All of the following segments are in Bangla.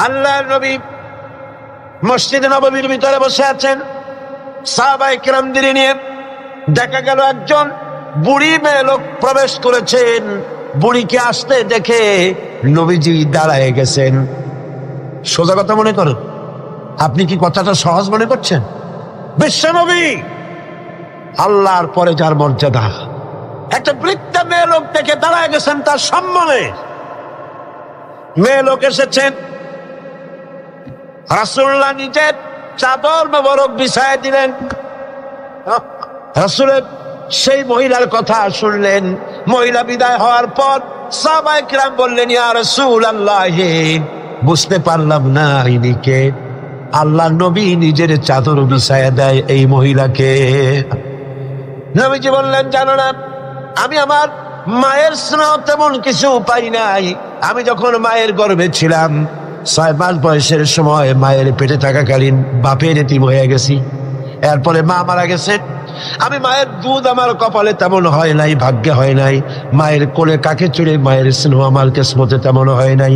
আল্লাহর নবী মসজিদে নববীর ভিতরে বসে আছেন সাহাবায়ে কেরামদের নিয়ে। দেখা গেল একজন বুড়ি মেয়ে লোক প্রবেশ করেছেন। বুড়িকে আসতে দেখে নবীজি দাঁড়ায় গেছেন। সোজা কথা মনে করুন, আপনি কি কথাটা সহজ মনে করছেন? বিশ্বনবী, আল্লাহর পরে যার মর্যাদা, একটা বৃদ্ধা মেয়ে লোক দেখে দাঁড়ায় গেছেন তার সম্মানে। মেয়ে লোক এসেছেন, রাসূলুল্লাহ নিজের চাদর মোবারক বিছায় দিলেন। রাসূলের সেই মহিলার কথা শুনলেন। মহিলা বিদায় হওয়ার পর সাহাবায়ে কিরাম বললেন, ইয়া রাসূলুল্লাহ, বুঝতে পারলাম না ইনি কে। আল্লাহর নবী নিজের চাদর বিছায় দেয় এই মহিলাকে। নবীজি বললেন, জানো না, আমি আমার মায়ের স্নেহ তেমন কিছু পাই নাই। আমি যখন মায়ের গর্ভে ছিলাম, 6 মাস বয়সের সময় মায়ের পেটে থাকাকালীন বাপের এতিম হয়ে গেছি। এরপরে মা মারা গেছে। আমি মায়ের দুধ আমার কপালে তেমন হয় নাই, ভাগ্যে হয় নাই। মায়ের কোলে কাকে চড়ে মায়ের স্নেহ আমার কিসমতে তেমন হয় নাই।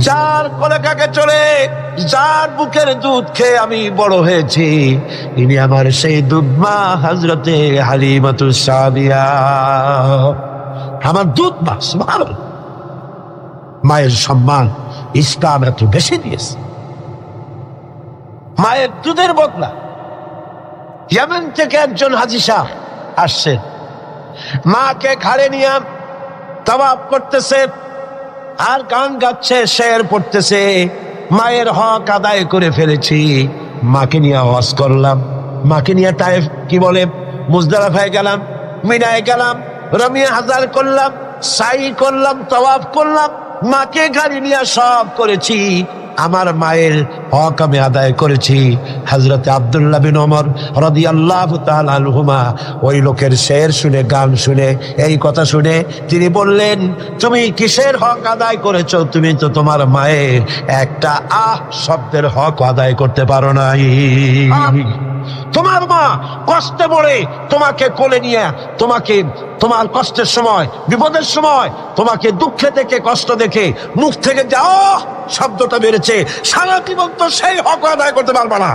যার কোলে কাকে চড়ে, যার বুকের দুধ খেয়ে আমি বড় হয়েছি, ইনি আমার সেই দুধ মা হযরতে হালিমাতুস সাদিয়া, আমার দুধ মা। সুবহানাল্লাহ, মায়ের সম্মান ইসলাম এত বেশি দিয়েছে। মায়ের দুধের বদলা ইয়েমেন থেকে একজন হাজী সাহেব আসছে, মাকে ঘাড়ে নিয়ে তাওয়াফ করতেছে আর গান গাচ্ছে, শের পড়তেছে। মায়ের হক আদায় করে ফেলেছি, মাকে নিয়ে হজ করলাম, মাকে নিয়ে তায়েফ কি বলে মুজদালিফায় গেলাম, মিনায় গেলাম, রমিয়া হাজার করলাম, সাই করলাম, তাওয়াফ করলাম, মাকে গাড়ি নিয়ে সব করেছি। আমার মায়ের হক আমি আদায় করেছি। হযরত আব্দুল্লাহ বিন ওমর রাদিয়াল্লাহু তাআলা আনহুমা ওই লোকের শের শুনে, গান শুনে, এই কথা শুনে তিনি বললেন, তুমি কিসের হক আদায় করেছো? তুমি তো তোমার মায়ের একটা আহ শব্দের হক আদায় করতে পারো নাই। তোমার মা কষ্টে পড়ে তোমাকে কোলে নিয়ে, তোমাকে তোমার কষ্টের সময়, বিপদের সময়, তোমাকে দুঃখে দেখে, কষ্ট দেখে মুখ থেকে যাও শব্দটা বেড়েছে, সারা জীবন তো সেই হক আদায় করতে পারবা না।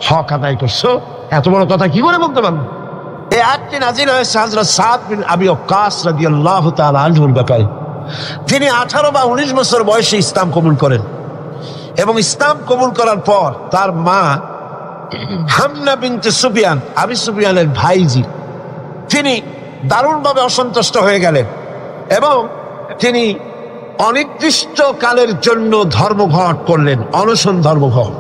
হক আদায় করছো, এত বড় কথা কি করে বলতে পারবো? এই আয়াতটি নাযিল হয়েছে হযরত সাদ বিন আবি ওয়াক্কাস রাদিয়াল্লাহু তাআলা আনহুর ব্যাপারে। তিনি 18 বা 19 বছর বয়সে ইসলাম কবুল করেন এবং ইসলাম কবুল করার পর তার মা হামনা বিনতে সুফিয়ান, আবি সুফিয়ানের ভাইজি, তিনি দারুণভাবে অসন্তুষ্ট হয়ে গেলেন এবং তিনি অনির্দিষ্ট কালের জন্য ধর্মঘট করলেন, অনশন ধর্মঘট।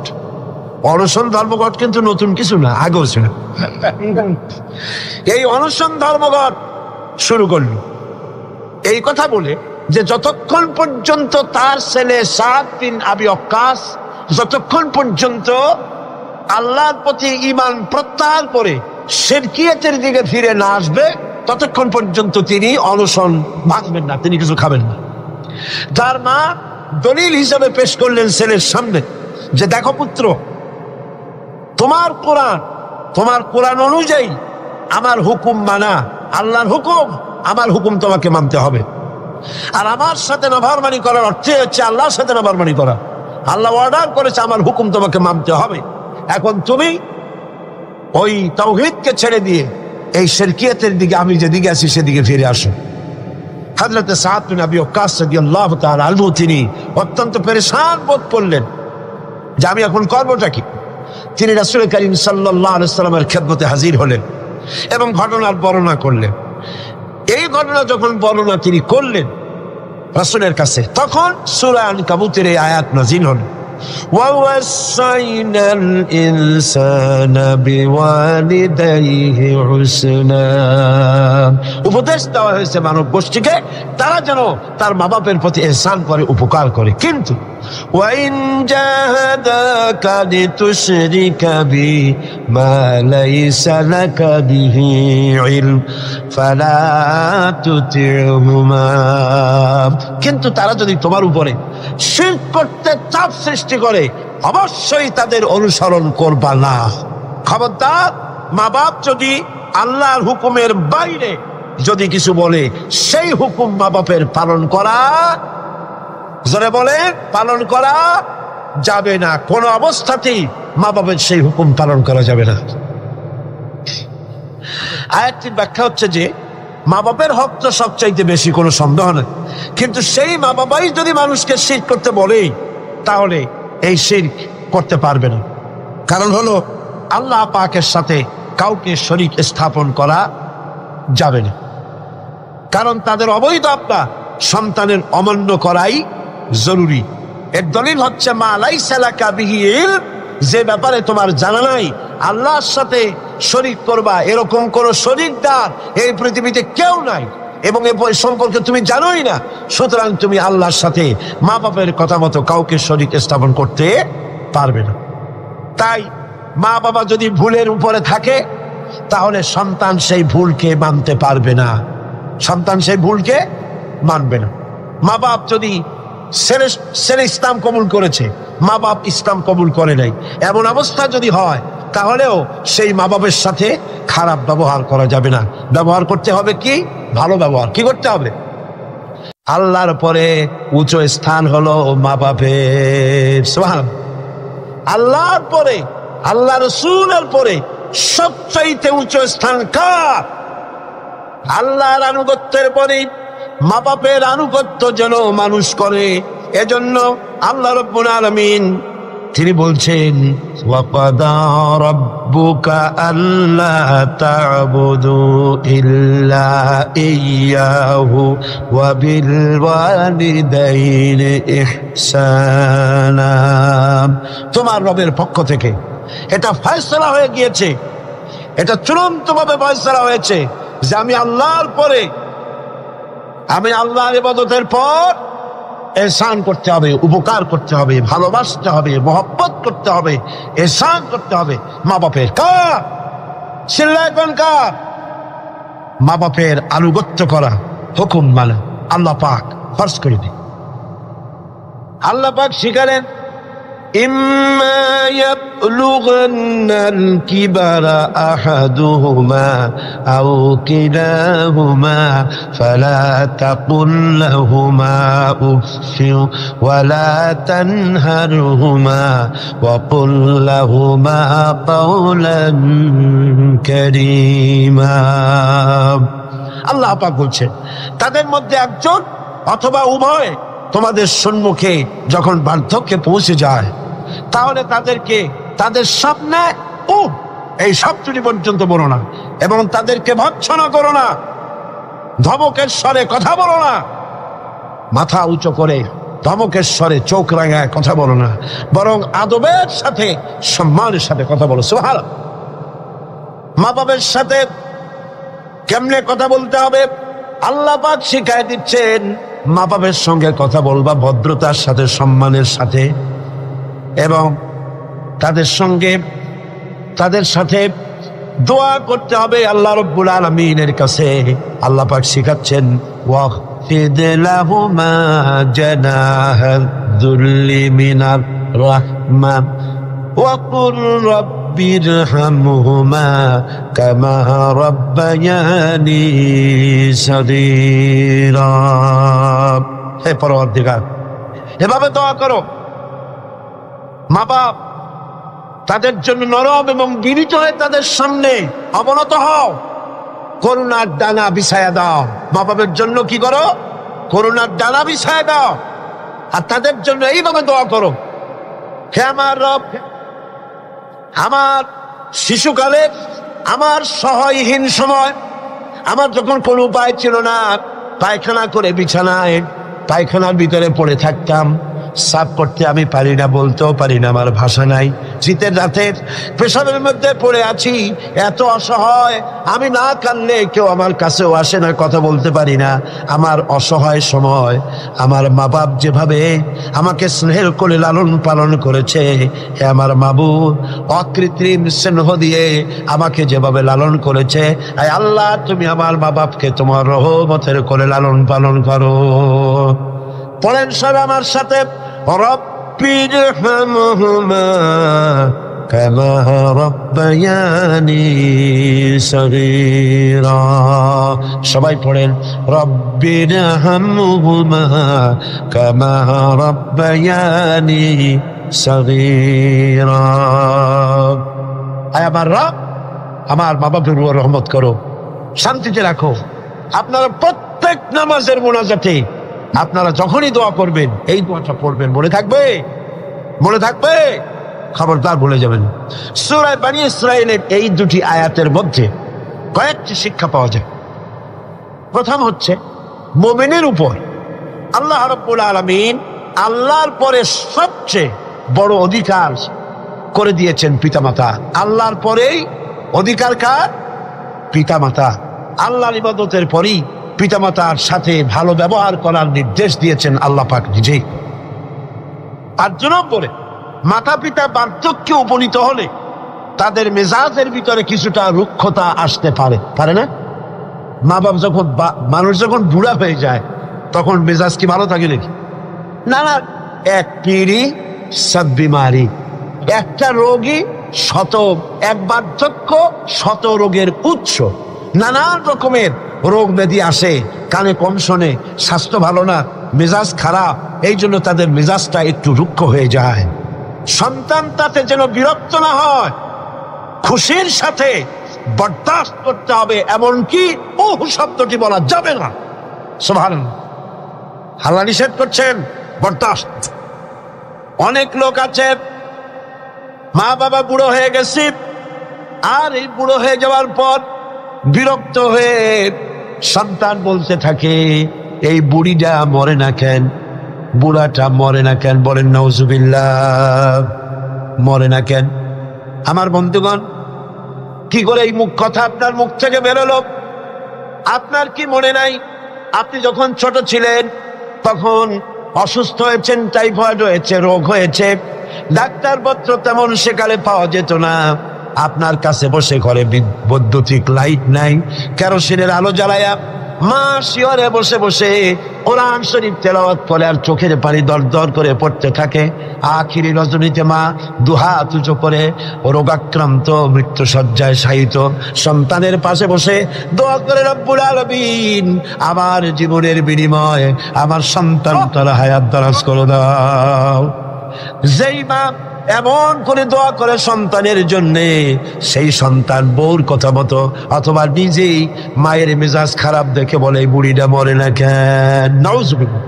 অনশন ধর্মঘট কিন্তু নতুন কিছু না, আগেও ছিল। এই অনশন ধর্মঘট শুরু করল এই কথা বলে যে যতক্ষণ পর্যন্ত তার ছেলে সাদ বিন আবি ওয়াক্কাস যতক্ষণ পর্যন্ত আল্লাহর প্রতি ঈমান প্রত্যাহার করে শিরকিয়াতের দিকে ফিরে না আসবে, ততক্ষণ পর্যন্ত তিনি অনশন ভাঙবেন না, তিনি কিছু খাবেন না। তার মা দলিল হিসাবে পেশ করলেন ছেলের সামনে যে, দেখো পুত্র, তোমার কোরআন অনুযায়ী আমার হুকুম মানা, আল্লাহর হুকুম, আমার হুকুম তোমাকে মানতে হবে। আর আমার সাথে নাফরমানি করার অর্থ হচ্ছে আল্লাহর সাথে নাফরমানি করা। আল্লাহ অর্ডার করেছে আমার হুকুম তোমাকে মানতে হবে। এখন তুমি ওই তাওহীদকে ছেড়ে দিয়ে এই শিরকিয়াতের দিকে, আমি যেদিকে আছি সেদিকে ফিরে আসো। হযরত সাদ বিন আবি ওয়াক্কাস রাদিয়াল্লাহু তাআলা আনহু তিনি অত্যন্ত পেরেশান বোধ করলেন যে আমি এখন করবোটা কি। তিনি রাসূল করিম সাল্লাল্লাহু আলাইহি ওয়াসাল্লামের খেদমতে হাজির হলেন এবং ঘটনার বর্ণনা করলেন। এই ঘটনা যখন বর্ণনা তিনি করলেন রাসূলের কাছে, তখন সূরা আনকাবুতের এই আয়াত নাযিল হল, وَوَصَّيْنَا الْإِنسَانَ بِوَالِدَيْهِ حُسْنًا। উপদেশ দেওয়া হয়েছে মানব গোষ্ঠীকে তারা যেন তার মা বাপের প্রতি ইহসান করে, উপকার করে। কিন্তু وَإِنْ جَاهَدَاكَ لِتُشْرِكَ بِي مَا لَيْسَ لَكَ بِهِ عِلْمٌ فَلَا تُطِعْهُمَا। কিন্তু তারা যদি তোমার উপরে শিরক করতে চাপ সৃষ্টি করে, অবশ্যই তাদের অনুসরণ করবা না। খবরদার, মা বাপ যদি আল্লাহর হুকুমের বাইরে যদি কিছু বলে, সেই হুকুম মা বাপের পালন করা জোরে বলে পালন করা যাবে না, কোন অবস্থাতেই মা বাবার সেই হুকুম পালন করা যাবে না। আয়াতটির ব্যাখ্যা হচ্ছে যে মা বাবার হক তো সবচাইতে বেশি, কোনো সন্দেহ নেই, কিন্তু সেই মা বাবাই যদি মানুষকে শিরক করতে বলে তাহলে এই শিরক করতে পারবে না। কারণ হলো আল্লাহ পাকের সাথে কাউকে শরীক স্থাপন করা যাবে না, কারণ তাদের অবৈধ আব্বা সন্তানের অমান্য করাই জরুরি। এর দলিল হচ্ছে মা লাইসা লাকা বিহি ইলম, যে ব্যাপারে তোমার জানা নাই আল্লাহর সাথে শরীক করবা এরকম কোন শরীকদার এই পৃথিবীতে কেউ নাই, এবং এ সম্পর্কে তুমি জানোই না, সুতরাং তুমি আল্লাহর সাথে মা বাবার কথা মতো কাউকে শরীক স্থাপন করতে পারবে না। তাই মা বাবা যদি ভুলের উপরে থাকে তাহলে সন্তান সেই ভুলকে মানতে পারবে না, সন্তান সেই ভুলকে মানবে না। মা বাপ যদি ছেলে ইসলাম কবুল করেছে, মা বাপ ইসলাম কবুল করে নাই, এমন অবস্থা যদি হয় তাহলেও সেই মা বাবার সাথে খারাপ ব্যবহার করা যাবে না। ব্যবহার করতে হবে কি? ভালো ব্যবহার। কি করতে হবে? আল্লাহর পরে উচ্চ স্থান হলো মা বাপের। সুবহান। আল্লাহর পরে, আল্লাহ রাসূলের পরে সবচাইতে উচ্চ স্থান কার? আল্লাহর আনুগত্যের পরে মা বাপের আনুগত্য যেন মানুষ করে। এজন্য আল্লাহ রাব্বুল আলামিন তিনি বলছেন ওয়াকাদা রাব্বুকা আল্লা তা'বুদু ইল্লা ইয়্যাহু ওয়া বিল ওয়ালিদাইনি ইহসানা। তোমার রবের পক্ষ থেকে এটা ফয়সালা হয়ে গিয়েছে, এটা চূড়ান্তভাবে ফয়সালা হয়েছে যে আমি আল্লাহর পরে, আমি আল্লাহর ইবাদতের পর এহসান করতে হবে, উপকার করতে হবে, ভালোবাসতে হবে, মহব্বত করতে হবে, এহসান করতে হবে মা বাপের। কার? চিল্লায় কোন কার? মা বাপের আনুগত্য করা, হুকুম মানা আল্লাহ পাক ফরজ করে দিন। আল্লাহ পাক শিখালেন ইম্মা ইয়াবলুগান্নাল কিবারা আহাদুহুমা আও কিলাহুমা ফালা তাকুল লাহুমা উফফিন ওয়ালা তানহারহুমা ওয়া কুল লাহুমা কাওলান কারীমা। আল্লাহ পাক বলছেন তাদের মধ্যে একজন অথবা উভয় তোমাদের সম্মুখে যখন বার্ধক্যে পৌঁছে যায় তাহলে তাদেরকে তাদের সামনে এই শব্দটি পর্যন্ত বলো না, এবং তাদেরকে ভৎসনা করো না, ধমকের স্বরে কথা বলো না, মাথা উঁচু করে ধমকের স্বরে চোখ রাঙায় কথা বলো না, বরং আদবের সাথে সম্মানের সাথে কথা বলো। সুবহানাল্লাহ। মা বাবার সাথে কেমনে কথা বলতে হবে আল্লাহ পাক শিখায় দিচ্ছেন। মা বাবার সঙ্গে কথা বলবা ভদ্রতার সাথে, সম্মানের সাথে, এবং তাদের সাথে দোয়া করতে হবে আল্লাহ রাব্বুল আলামিনের কাছে। আল্লাহ পাক শিখাচ্ছেন ওয়াখফিদ লাহুমা জানাহাদ যুল্লি মিনার রাহমা ওয়া কুর রাব্বিরহামহুমা কামা রাব্বায়ানি সাগীরা। হে পরওয়ারদিগার, এভাবে দোয়া করো। মা বাপ তাদের জন্য নরম এবং বিনীত হয়ে তাদের সামনে অবনত হও, করুণার ডানা বিছায়া দাও। মা বাবার জন্য কি করো? করুণার ডানা বিছায়া দাও, আর তাদের জন্য এইভাবে দোয়া করো, হে আমার রব, আমার শিশুকালে, আমার সহায়হীন সময়, আমার যখন কোনো উপায় ছিল না, পায়খানা করে বিছানায় পায়খানার ভিতরে পড়ে থাকতাম, সাফ করতে আমি পারি না, বলতেও পারি না, আমার ভাষা নাই, শীতের রাতে পেশাবের মধ্যে পড়ে আছি, এত অসহায়, আমি না কানলে কেউ আমার কাছেও আসে না, কথা বলতে পারি না। আমার অসহায় সময় আমার মা বাপ যেভাবে আমাকে স্নেহের করে লালন পালন করেছে, হে আমার মাবুদ, অকৃত্রিম স্নেহ দিয়ে আমাকে যেভাবে লালন করেছে, আয় আল্লাহ তুমি আমার মা বাপকে তোমার রহমতের করে লালন পালন করো। পড়েন সব আমার সাথে, রব্বিরহামহুমা كما ربياني صغيرا সবাই পড়েন রব্বিরহামহুমা কামা রব্বায়ানি সগীরা। আয় আমার রব, আমার মা বাপের উপর রহমত করো, শান্তিতে রাখো। আপনারা প্রত্যেক নামাজের মোনাজাতে আপনারা যখনই দোয়া করবেন এই দোয়াটা পড়বেন, মনে থাকবে? মনে থাকবে? খবরদার ভুলে যাবেন। সূরা বনী ইসরাঈলের এই দুটি আয়াতের মধ্যে কয়েকটি শিক্ষা পাওয়া যায়। প্রথম হচ্ছে, মুমিনের উপর আল্লাহ রাব্বুল আলামিন আল্লাহর পরে সবচেয়ে বড় অধিকার করে দিয়েছেন পিতামাতা। আল্লাহর পরেই অধিকার কার? পিতামাতা। আল্লাহর ইবাদতের পরই পিতামাতার সাথে ভালো ব্যবহার করার নির্দেশ দিয়েছেন আল্লাহ পাক নিজেই। আর ২ নম্বরে, মাতা পিতা বার্ধক্যে উপনীত হলে তাদের মেজাজের ভিতরে কিছুটা রুক্ষতা আসতে পারে, পারে না? মা বাপ যখন মানুষ যখন বুড়া হয়ে যায় তখন মেজাজ কি ভালো থাকে নাকি? না না, এক পিড়ি সব বিমারি, একটা রোগী এক বার্ধক্য শত রোগের উৎস। নানান রকমের রোগ ব্যাধি আসে, কানে কম শোনে, স্বাস্থ্য ভালো না, মেজাজ খারাপ, এই জন্য তাদের মেজাজটা একটু রুক্ষ হয়ে যায়। সন্তান তাতে যেন বিরক্ত না হয়, খুশির সাথে বরদাস্ত করতে হবে, এমনকি ওহু শব্দটি বলা যাবে না। সুবহানাল্লাহ, আল্লাহ নিষেধ করছেন বরদাস্ত। অনেক লোক আছে মা বাবা বুড়ো হয়ে গেছে, আর এই বুড়ো হয়ে যাওয়ার পর বিরক্ত হয়ে সন্তান বলতে থাকে, এই বুড়িটা মরে না কেন, বুড়াটা মরে না কেন? বলেন নাউজুবিল্লাহ, মরে না কেন? আমার বন্ধুগণ, কি করে এই কথা আপনার মুখ থেকে বেরোলো? আপনার কি মনে নাই আপনি যখন ছোট ছিলেন তখন অসুস্থ হয়েছেন, টাইফয়েড হয়েছে, রোগ হয়েছে, ডাক্তারপত্র তেমন সেকালে পাওয়া যেত না, আপনার কাছে বসে ঘরে বৈদ্যুতিক লাইট নাই, কেরোসিনের আলো জ্বালায়া মা শিয়রে বসে বসে কোরআন শরীফ তেলাওয়াত করে আর চোখের পানি দর দর করে পড়তে থাকে। আখিরি রজনীতে মা দুহাত উঁচু করে রোগাক্রান্ত মৃত্যু শয্যায় শায়িত সন্তানের পাশে বসে দোয়া করে, রব্বুল আলামিন আমার জীবনের বিনিময়ে আমার সন্তান তারা হায়াত দারাজ করে দাও। যেই মা এমন করে দোয়া করে সন্তানের জন্যে, সেই সন্তান বউর কথা মতো অথবা নিজেই মায়ের মেজাজ খারাপ দেখে বলে, এই বুড়িটা মরে না কেন? নাউজুবিল্লাহ,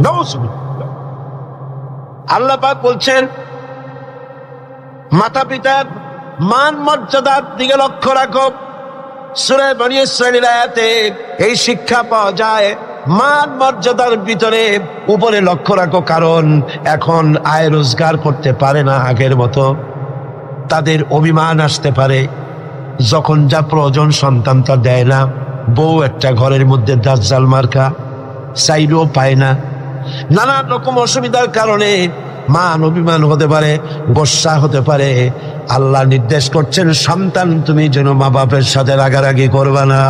নাউজুবিল্লাহ। আল্লাহ পাক বলছেন, মাতা পিতার মান মর্যাদার দিকে লক্ষ্য রাখো। সূরা বনী ইসরাঈল আয়াতে এই শিক্ষা পাওয়া যায়, মান মর্যাদার ভিতরে উপরে লক্ষ্য রাখো, কারণ এখন আয় রোজগার করতে পারে না আগের মতো, তাদের অভিমান আসতে পারে, যখন যা প্রয়োজন সন্তান তা দেয় না, বউ একটা ঘরের মধ্যে দাজ্জাল মার্কা, চাইলেও পায় না, নানান রকম অসুবিধার কারণে মান অভিমান হতে পারে, গোসা হতে পারে। আল্লাহ নির্দেশ করছেন, সন্তান তুমি যেন মা বাপের সাথে রাগারাগি করবে না,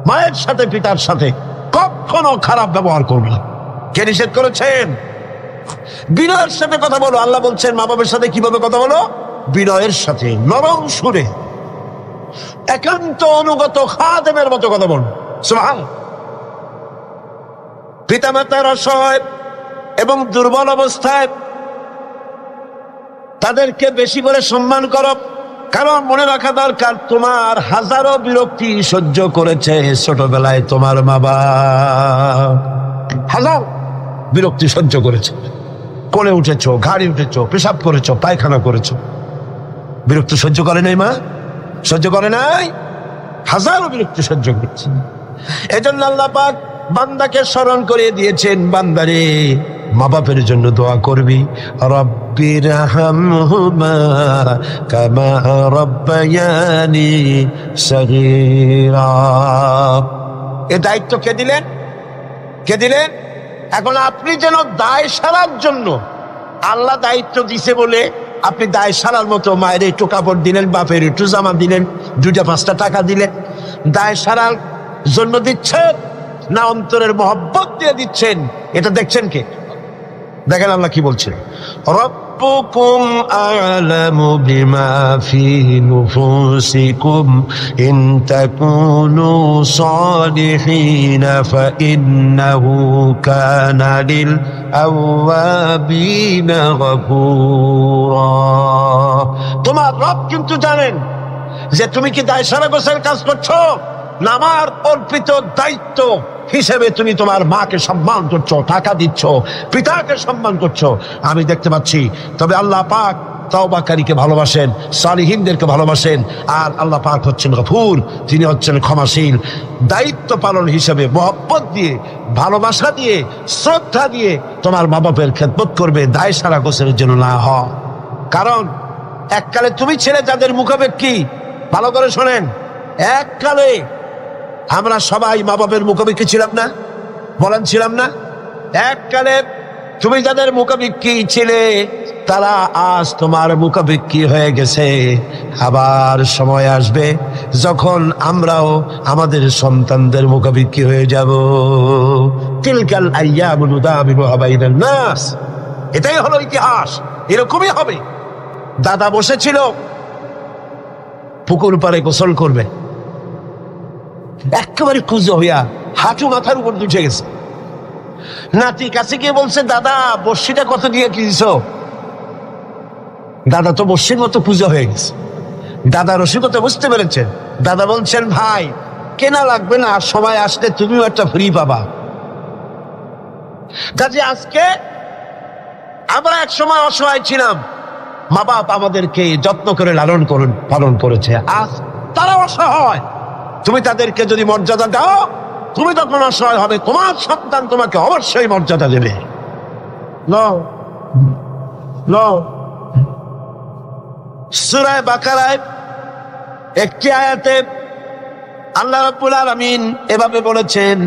মায়ের সাথে পিতার সাথে কখনো খারাপ ব্যবহার করবে না। কে নিষেধ করেছেন? বিনয়ের সাথে কথা বলো। আল্লাহ বলছেন মা বাবার সাথে কিভাবে কথা বলো? বিনয়ের সাথে, নরম সুরে, একান্ত অনুগত খাদেমের মতো কথা বলো। সুবহানাল্লাহ। পিতামাতার অসহায় এবং দুর্বল অবস্থায় তাদেরকে বেশি করে সম্মান করো, কারণ মনে রাখা দরকার, তোমার হাজারো বিরক্তি সহ্য করেছে ছোটবেলায় তোমার মা বাবা, হাজার বিরক্তি সহ্য করেছে। কোলে উঠেছো, ঘাড়ি উঠেছো, পেশাব করেছো, পায়খানা করেছো, বিরক্তি সহ্য করে নাই মা? সহ্য করে নাই? হাজারো বিরক্তি সহ্য করেছে। এজন্য আল্লাহ পাক বান্দাকে স্মরণ করিয়ে দিয়েছেন, বান্দারে মা বাপের জন্য দোয়া করবি, রব্বিরহামহুমা কামা রব্বায়ানি সগীরা। এই দায়িত্ব কে দিলেন? কে দিলেন? এখন আপনি যেন দায় সারার জন্য, আল্লাহ দায়িত্ব দিছে বলে আপনি দায় সারার মতো মায়ের একটু কাপড় দিলেন, বাপের একটু জামা দিলেন, 2-5 টাকা দিলেন, দায় সারার জন্য দিচ্ছেন না অন্তরের মহব্বত দিয়ে দিচ্ছেন? এটা দেখছেন কে? দেখেন আল্লাহ কি বলছেন, রব্বুকুম আ'লামু বিমা ফী নুফুসিকুম ইন তাকুনু সালিহিনা ফাইন্নাহু কানা লিল আওয়াবিনা গফুরা। তোমার রব কিন্তু জানেন যে তুমি কি দায়সারা গোছের কাজ করছো, না আমার অর্পিত দায়িত্ব হিসেবে তুমি তোমার মাকে সম্মান করছো, টাকা দিচ্ছ, পিতাকে সম্মান করছো, আমি দেখতে পাচ্ছি। তবে আল্লাহ পাক তওবাকারীকে ভালোবাসেন, সালিহিনদেরকে ভালোবাসেন। আর আল্লাহ পাক হচ্ছেন গফুর, তিনি হচ্ছেন ক্ষমাশীল। দায়িত্ব পালন হিসেবে মহব্বত দিয়ে, ভালোবাসা দিয়ে, শ্রদ্ধা দিয়ে তোমার মা বাপের খেদমত করবে, দায়সারা গোছের জন্য না হয়। কারণ এককালে তুমি ছেলে যাদের মুখাপেক্ষী, ভালো করে শোনেন, এককালে আমরা সবাই মা বাপের মুখাপেক্ষী ছিলাম না? বলেন ছিলাম না? এককালে তুমি যাদের মুখাপেক্ষী ছিলে তারা আজ তোমার মুখাপেক্ষী হয়ে গেছে। আবার সময় আসবে যখন আমরাও আমাদের সন্তানদের মুখাপেক্ষী হয়ে যাব। তিলকাল আইয়ামু নুদাবিলুহা বাইনান নাস, এটাই হলো ইতিহাস, এরকমই হবে। দাদা বসেছিল পুকুর পাড়ে গোসল করবে, একেবারে কুজো হইয়া হাঁটু মাথার উপর উঠে গেছে। নাতি কাছে গিয়ে বলছে, দাদা বর্ষিটা কত দিয়ে কিনছ? দাদা তো বর্ষির মতো পূজা হয়ে গেছে। দাদা রসিকতা বুঝতে পেরেছেন। দাদা বলছেন, ভাই কেনা লাগবে না, সময় আসলে তুমিও একটা ফ্রি পাবা। কাজে আজকে আমরা এক সময় অসহায় ছিলাম, মা বাপ আমাদেরকে যত্ন করে লালন পালন করেছে। আজ তারা অসহায়, তুমি তাদেরকে যদি মর্যাদা দাও, তুমি তখন অসহায় হবে, তোমার সন্তান তোমাকে অবশ্যই মর্যাদা দেবে। সূরা বাকারায় একটি আয়াতে আল্লাহ রাব্বুল আলামিন এভাবে বলেছেন,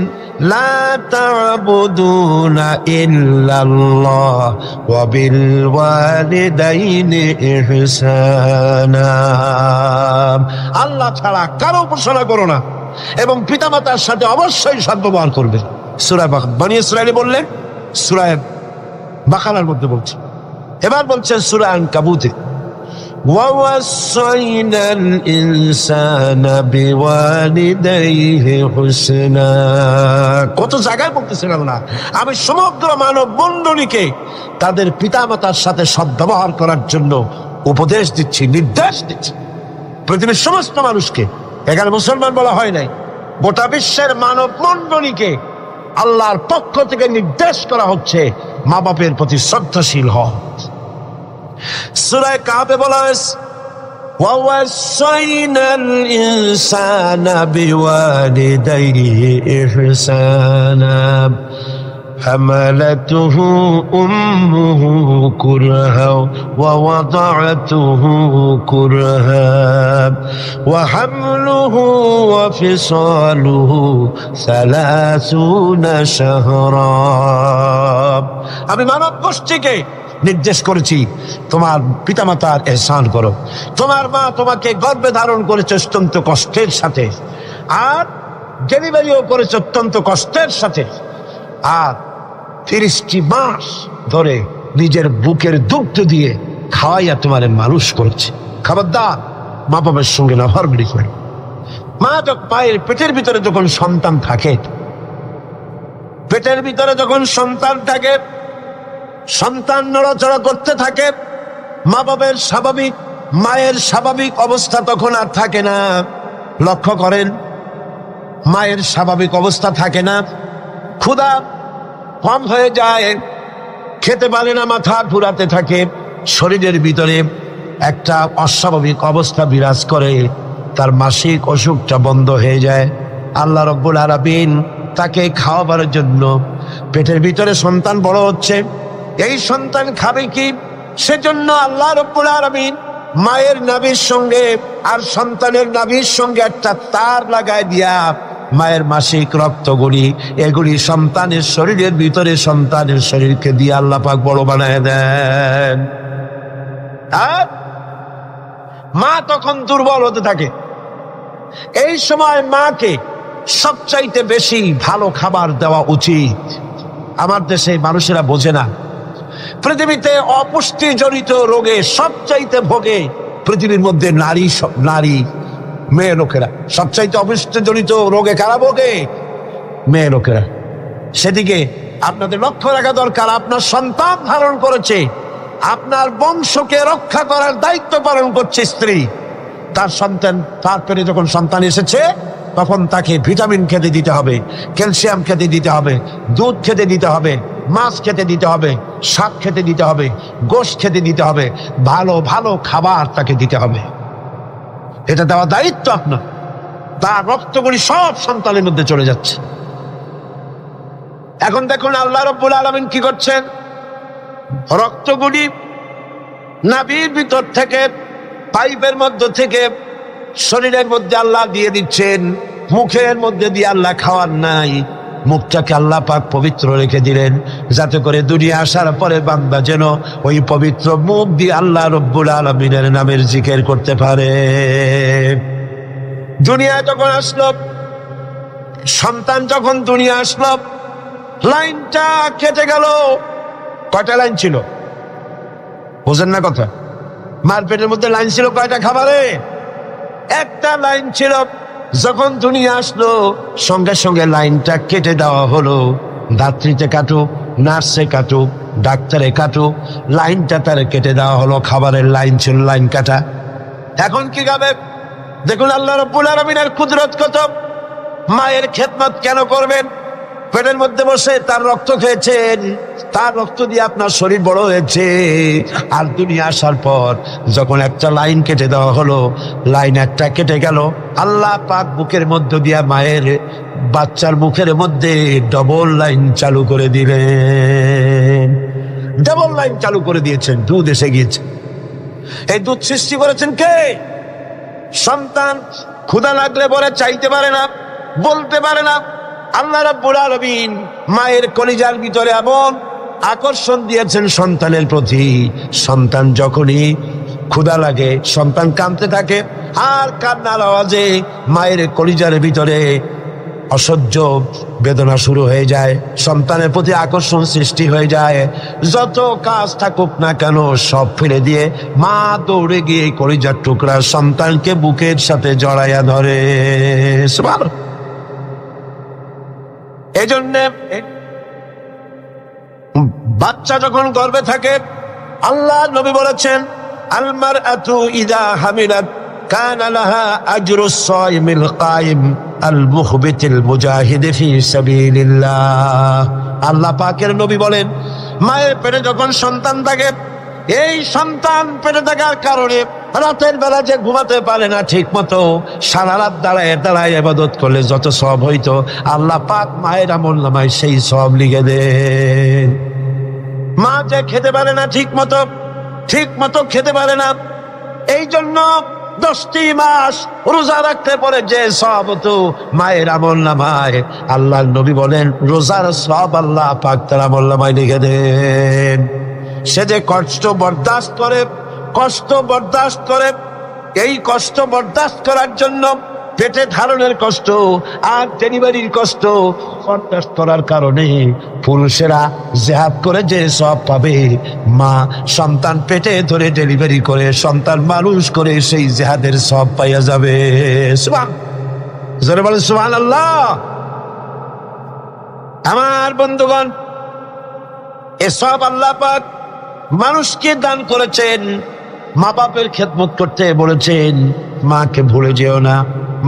লা তা'বুদুনা ইল্লাল্লাহ ওয়া বিল ওয়ালিদাইনি ইহসানা। আল্লাহ ছাড়া কারো উপাসনা করো না এবং পিতামাতার সাথে অবশ্যই সদ্ব্যবহার করবে। সূরা বনী ইসরাঈল বললেন, সূরা বাকারার মধ্যে বলছে। এবার বলছেন সূরা আনকাবুতে, وَوَصَّيْنَا الْإِنسَانَ بِوَالِدَيْهِ حُسْنًا। কত জায়গায় বলতেছেন আল্লাহ, আমি সমগ্র মানব মণ্ডলীকে তাদের পিতামাতার সাথে সদ্ব্যবহার করার জন্য উপদেশ দিচ্ছি, নির্দেশ দিচ্ছি। পৃথিবীর সমস্ত মানুষকে, এখানে মুসলমান বলা হয় নাই, গোটা বিশ্বের মানব মণ্ডলীকে আল্লাহর পক্ষ থেকে নির্দেশ করা হচ্ছে মা বাপের প্রতি শ্রদ্ধাশীল হও। সূরা কাহফে বলা হয়েছে, وَوَصَّيْنَا الْإِنسَانَ بِوَالِدَيْهِ إِحْسَانًا حملته أمه كرها ووضعته كرها وحمله وفصاله 30 شهرا। আমি মানব গোষ্ঠীকে নির্দেশ করেছি তোমার পিতামাতার ইহসান করো। তোমার মা তোমাকে গর্ভে ধারণ করেছে অত্যন্ত কষ্টের সাথে, আর ডেলিভারিও করেছে অত্যন্ত কষ্টের সাথে, আর 30টি মাস ধরে নিজের বুকের দুগ্ধ দিয়ে খাওয়াইয়া তোমার মানুষ করেছে। খবরদার মা বাবার সঙ্গে নাফরমানি করে। মায়ের পেটের ভিতরে যখন সন্তান থাকে, পেটের ভিতরে যখন সন্তান থাকে, সন্তান নড়াচড়া করতে থাকে, মা বাবার স্বাভাবিক, মায়ের স্বাভাবিক অবস্থা তখন আর থাকে না। লক্ষ্য করেন, মায়ের স্বাভাবিক অবস্থা থাকে না, ক্ষুধা কম হয়ে যায়, খেতে পারে না, মাথা ঘুরাতে থাকে, শরীরের ভিতরে একটা অস্বাভাবিক অবস্থা বিরাজ করে, তার মাসিক অসুখটা বন্ধ হয়ে যায়। আল্লাহ রাব্বুল আলামিন তাকে খাওয়াবার জন্য, পেটের ভিতরে সন্তান বড় হচ্ছে, এই সন্তান খাবে কি, সেজন্য আল্লাহ রাব্বুল আলামিন মায়ের নাভির সঙ্গে আর সন্তানের নাভির সঙ্গে একটা তার লাগায় দিয়া মায়ের মাসিক রক্তগুলি এগুলি সন্তানের শরীরের ভিতরে, সন্তানের শরীরকে দিয়ে আল্লাহ পাক বড় বানায় দেন। আর মা তখন দুর্বল হতে থাকে। এই সময় মাকে সবচাইতে বেশি ভালো খাবার দেওয়া উচিত। আমার দেশে মানুষেরা বোঝে না, পৃথিবীতে অপুষ্টিজনিত রোগে সবচাইতে ভোগে পৃথিবীর মধ্যে নারী মেয়ে লোকেরা। সবচাইতে অপুষ্টিজনিত রোগে কারা ভোগে? মেয়ে লোকেরা। সেদিকে আপনাদের লক্ষ্য রাখা দরকার। আপনার সন্তান ধারণ করেছে, আপনার বংশকে রক্ষা করার দায়িত্ব পালন করছে স্ত্রী। তার সন্তান, তার পেটে যখন সন্তান এসেছে তখন তাকে ভিটামিন খেতে দিতে হবে, ক্যালসিয়াম খেতে দিতে হবে, দুধ খেতে দিতে হবে, মাছ খেতে দিতে হবে, শাক খেতে দিতে হবে, গোশত খেতে দিতে হবে, ভালো ভালো খাবার তাকে দিতে হবে। এটা দেওয়া দায়িত্ব আপনার। তার রক্তগুলি সব সন্তানের মধ্যে চলে যাচ্ছে। এখন দেখুন আল্লাহ রাব্বুল আলামিন কি করছেন, রক্তগুলি নাভির ভিতর থেকে, পাইপের মধ্য থেকে শরীরের মধ্যে আল্লাহ দিয়ে দিচ্ছেন। মুখের মধ্যে দিয়ে আল্লাহ খাওয়ার নাই, মুখটাকে আল্লাহ পাক পবিত্র রেখে দিলেন, যাতে করে দুনিয়া আসার পরে বান্দা যেন ওই পবিত্র মুখ দিয়ে আল্লাহ রাব্বুল আলামিনের নামের জিকির করতে পারে। দুনিয়ায় যখন আসলো, সন্তান যখন দুনিয়া আসলো, লাইনটা কেটে গেল। কয়টা লাইন ছিল? বুঝেন না কথা? মার পেটের মধ্যে লাইন ছিল কয়টা খাবারে? একটা লাইন ছিল। যখন দুনিয়া আসলো সঙ্গে সঙ্গে লাইনটা কেটে দেওয়া হলো। ধাত্রীতে কাটুক, নার্সে কাটুক, ডাক্তারে কাটুক, লাইনটা তার কেটে দেওয়া হলো। খাবারের লাইন ছিল, লাইন কাটা। এখন কি খাবে? দেখুন আল্লাহ রাব্বুল আলামিনের কুদরত কত। মায়ের খেদমত কেন করবেন? পেটের মধ্যে বসে তার রক্ত খেয়েছেন, তার রক্ত দিয়ে আপনার শরীর বড় হয়েছে। আর দুনিয়া আসার পর যখন একটা লাইন কেটে দেওয়া হলো, লাইন একটা কেটে গেল, আল্লাহ পাক বুকের মধ্য দিয়া মায়ের বাচ্চার মুখের মধ্যে ডবল লাইন চালু করে দিলেন। ডবল লাইন চালু করে দিয়েছেন, দুধ এসে গিয়েছে। এই দুধ সৃষ্টি করেছেন কে? সন্তান ক্ষুধা লাগলে পরে চাইতে পারে না, বলতে পারে না। আল্লাহ রাব্বুল আলামিন মায়ের কলিজার ভিতরে এমন আকর্ষণ দিয়েছেন সন্তানের প্রতি। সন্তান যখনই ক্ষুধা লাগে, সন্তান কাঁদতে থাকে, আর কান্নার আওয়াজে মায়ের কলিজার ভিতরে অসহ্য বেদনা শুরু হয়ে যায়, সন্তানের প্রতি আকর্ষণ সৃষ্টি হয়ে যায়। যত কাজ থাকুক না কেন সব ফেলে দিয়ে মা দৌড়ে গিয়ে কলিজার টুকরা সন্তানকে বুকের সাথে জড়াইয়া ধরে। এই জন্য বাচ্চা যখন গর্ভে থাকে, আল্লাহ নবী বলেছেন, আল মারআতু ইযা হামিলাত কানা লাহা আজরুস সাইমিল কাইম আল মুখবিতিল মুজাহিদ ফি সাবিলিল্লাহ। আল্লাহ পাকের নবী বলেন, মায়ের পেটে যখন সন্তান থাকে, এই সন্তান পেটে থাকার কারণে রাতের বেলা যে ঘুমাতে পারে না ঠিক মতো, সারা রাত দাঁড়ায় দাঁড়ায় ইবাদত করলে যত সওয়াব হইতো, আল্লাহ পাক মায়ের আমলনামায় সেই সওয়াব লিখে দেন। মা যে খেতে পারে না ঠিক মতো খেতে পারে না, এই জন্য 10টি মাস রোজা রাখতে পারে যে সওয়াব হতো মায়ের আমলনামায়, আল্লাহর নবী বলেন রোজার সওয়াব আল্লাহ পাক তার আমলনামায় লিখে দেন। সে যে কষ্ট বরদাস্ত করে, এই কষ্ট বরদাস্ত করার জন্য পেটে ধারণের কষ্ট আর ডেলিভারির কষ্ট বরদাস্ত করার কারণে পুরুষেরা জিহাদ করে যে সব পাবে, মা সন্তান পেটে ধরে ডেলিভারি করে সন্তান মানুষ করে সেই জিহাদের সব পাইয়া যাবে। জোরে বলেন সুবহানাল্লাহ। আমার বন্ধুগণ, এসব আল্লাহ পাক মানুষকে দান করেছেন। মা বাপের খেদমত করতে বলেছেন, মাকে ভুলে যেও না,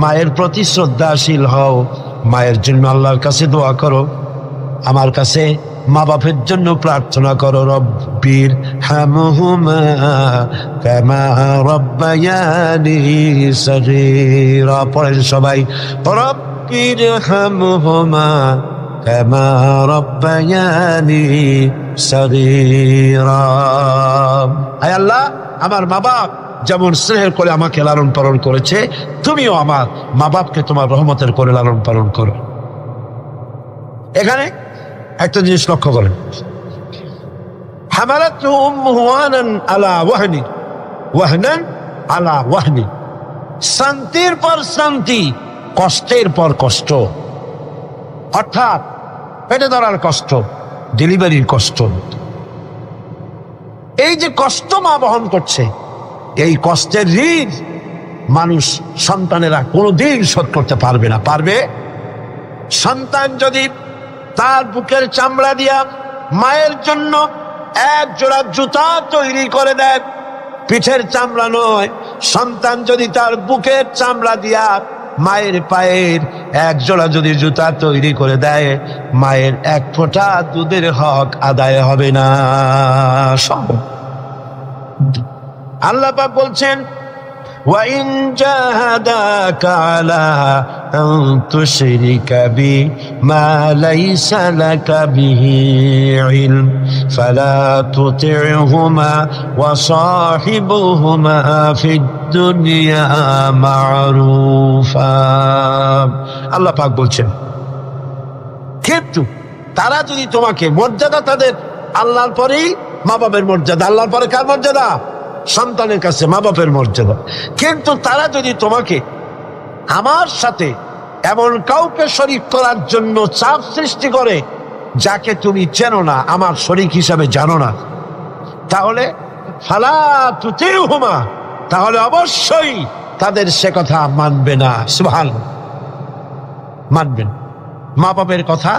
মায়ের প্রতি শ্রদ্ধাশীল হও, মায়ের জন্য আল্লাহর কাছে দোয়া করো, আমার কাছে মা বাপের জন্য প্রার্থনা করো। রব্বির হামহুমা কামা রব্বায়ানি সগীরা। পড়েন সবাই, রব্বির হামহুমা কামা রব্বায়ানি সগীরা। আয় আল্লাহ, আমার মা বাপ যেমন স্নেহের করে আমাকে লালন পালন করেছে, তুমিও আমার মা বাপকে তোমার রহমতের করে লালন পালন করো। এখানে একটা জিনিস লক্ষ্য করেন, হামালাতহু উম্মুহু ওয়াহানান আলা ওয়াহনি, ওয়াহনান আলা ওয়াহনি। শান্তির পর শান্তি, কষ্টের পর কষ্ট। অর্থাৎ পেটে ধরার কষ্ট, ডেলিভারির কষ্ট, এই যে কষ্ট মা বহন করছে, এই কষ্টের ঋণ মানুষ সন্তানেরা কোনোদিন শোধ করতে পারবে না। পারবে? সন্তান যদি তার বুকের চামড়া দিয়া মায়ের জন্য এক জোড়া জুতা তৈরি করে দেয়, পিঠের চামড়া নয়, সন্তান যদি তার বুকের চামড়া দিয়া মায়ের পায়ের এক জোড়া যদি জুতা তৈরি করে দেয়, মায়ের এক ফোঁটা দুধের হক আদায় হবে না। আল্লাহ পাক বলছেন, وَإِنْ جَاهَدَاكَ عَلَىٰ أَن تُشْرِكَ بِي مَا لَيْسَ لَكَ بِهِ عِلْمٌ فَلَا تُطِعْهُمَا وَصَاحِبْهُمَا فِي الدُّنْيَا مَعْرُوفًا। আল্লাহ পাক বলছেন, কিন্তু তারা যদি তোমাকে, মর্যাদা তাদের আল্লাহর পরেই মা বাপের মর্যাদা, আল্লাহর পরে কার মর্যাদা? সন্তানের কাছে মা বাপের মর্যাদা। কিন্তু তারা যদি তোমাকে আমার সাথে এমন কাউকে শরীক করার জন্য চাপ সৃষ্টি করে যাকে তুমি চেনো না, আমার শরীক হিসাবে জানো না, তাহলে ফালা তুতিউহুমা, তাহলে অবশ্যই তাদের সে কথা মানবে না। সুবহানাল্লাহ, মানবেন। মা বাপের কথা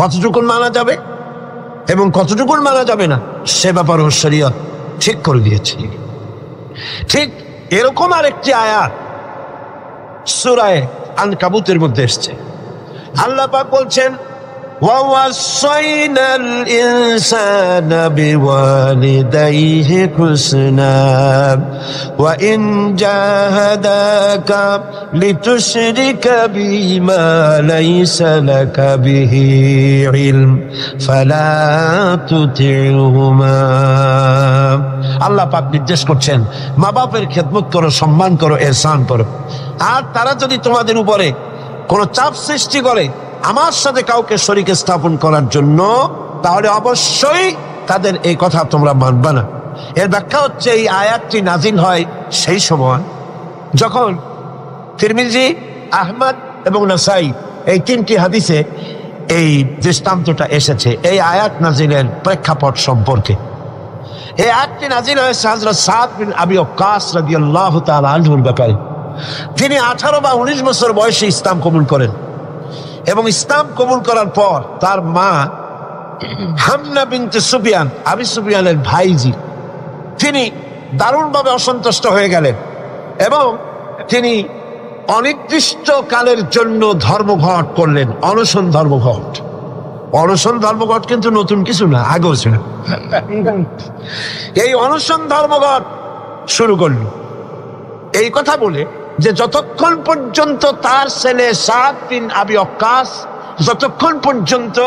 কতটুকুন মানা যাবে এবং কতটুকুন মানা যাবে না, সে ব্যাপারেও শরীয়ত ঠিক করে দিয়েছে। ঠিক এরকম আরেকটি আয়াত সূরা আনকাবুতের মধ্যে এসেছে। আল্লাহ পাক বলছেন, وَوَصَّيْنَا الْإِنسَانَ بِوَالِدَيْهِ حُسْنًا وَإِنْ جَاهَدَاكَ لِتُشْرِكَ بِي مَا لَيْسَ لَكَ بِهِ عِلْمٌ فَلَا تُطِعْهُمَا। আল্লাহ পাক নির্দেশ করছেন, মা বাপের খেদমত করো, সম্মান করো, ইহসান করো। আর তারা যদি তোমাদের উপরে কোনো চাপ সৃষ্টি করে আমার সাথে কাউকে শরীক স্থাপন করার জন্য, তাহলে অবশ্যই তাদের এই কথা তোমরা মানবে না। এর ব্যাখ্যা হচ্ছে, এই আয়াতটি নাজিল হয় সেই সময় যখন তিরমিজি, আহমদ এবং নাসাই এই তিনটি হাদিসে এই দৃষ্টান্তটা এসেছে এই আয়াত নাজিলের প্রেক্ষাপট সম্পর্কে। এই আয়াতটি নাজিল হয়েছে হযরত সাদ বিন আবি ওয়াক্কাস রাদিয়াল্লাহু তাআলা আনহুর ব্যাপারে। তিনি 18 বা 19 বছর বয়সে ইসলাম কবুল করেন এবং ইসলাম কবুল করার পর তার মা হামনা বিনতে সুফিয়ান, আবি সুফিয়ানের ভাইজি, তিনি দারুণভাবে অসন্তুষ্ট হয়ে গেলেন এবং তিনি অনির্দিষ্ট কালের জন্য ধর্মঘট করলেন, অনশন ধর্মঘট। অনশন ধর্মঘট কিন্তু নতুন কিছু না, আগেও ছিল। এই অনশন ধর্মঘট শুরু করল এই কথা বলে যে যতক্ষণ পর্যন্ত তার ছেলে সাদ বিন আবি ওয়াক্কাস যতক্ষণ পর্যন্ত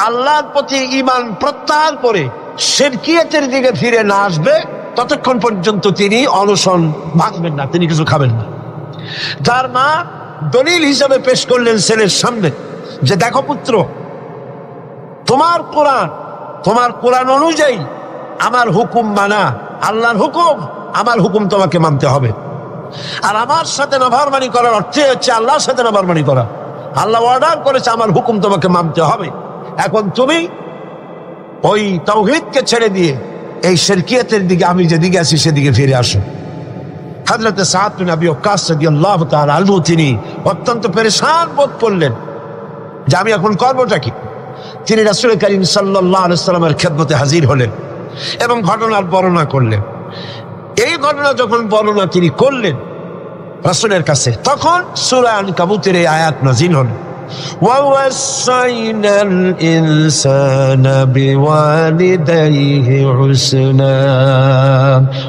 আল্লাহর প্রতি ঈমান প্রত্যাহার করে শিরকিয়াতের দিকে ফিরে না আসবে, ততক্ষণ পর্যন্ত তিনি অনশন ভাঙবেন না, তিনি কিছু খাবেন না। তার মা দলিল হিসাবে পেশ করলেন ছেলের সামনে যে, দেখো পুত্র, তোমার কোরআন অনুযায়ী আমার হুকুম মানা, আল্লাহর হুকুম, আমার হুকুম তোমাকে মানতে হবে। আর আমার সাথে নাফরমানি করার অর্থ হচ্ছে আল্লাহর সাথে নাফরমানি করা। আল্লাহ অর্ডার করেছে আমার হুকুম তোমাকে মানতে হবে। এখন তুমি ওই তাওহীদকে ছেড়ে দিয়ে এই শিরকিয়াতের দিকে, আমি যেদিকে আছি সেদিকে ফিরে আসো। হযরত সাদ বিন আবি ওয়াক্কাস রাদিয়াল্লাহু তাআলা আনহু তিনি অত্যন্ত পেরেশান বোধ করলেন যে আমি এখন করবোটা কি। তিনি রাসূল করিম সাল্লাল্লাহু আলাইহি ওয়াসাল্লামের খেদমতে হাজির হলেন এবং ঘটনার বর্ণনা করলেন। এই ঘটনা যখন বর্ণনা তিনি করলেন রাসূলের কাছে, তখন সূরা আনকাবুতের এই আয়াত নাযিল হল, وَوَصَّيْنَا الْإِنسَانَ بِوَالِدَيْهِ حُسْنًا।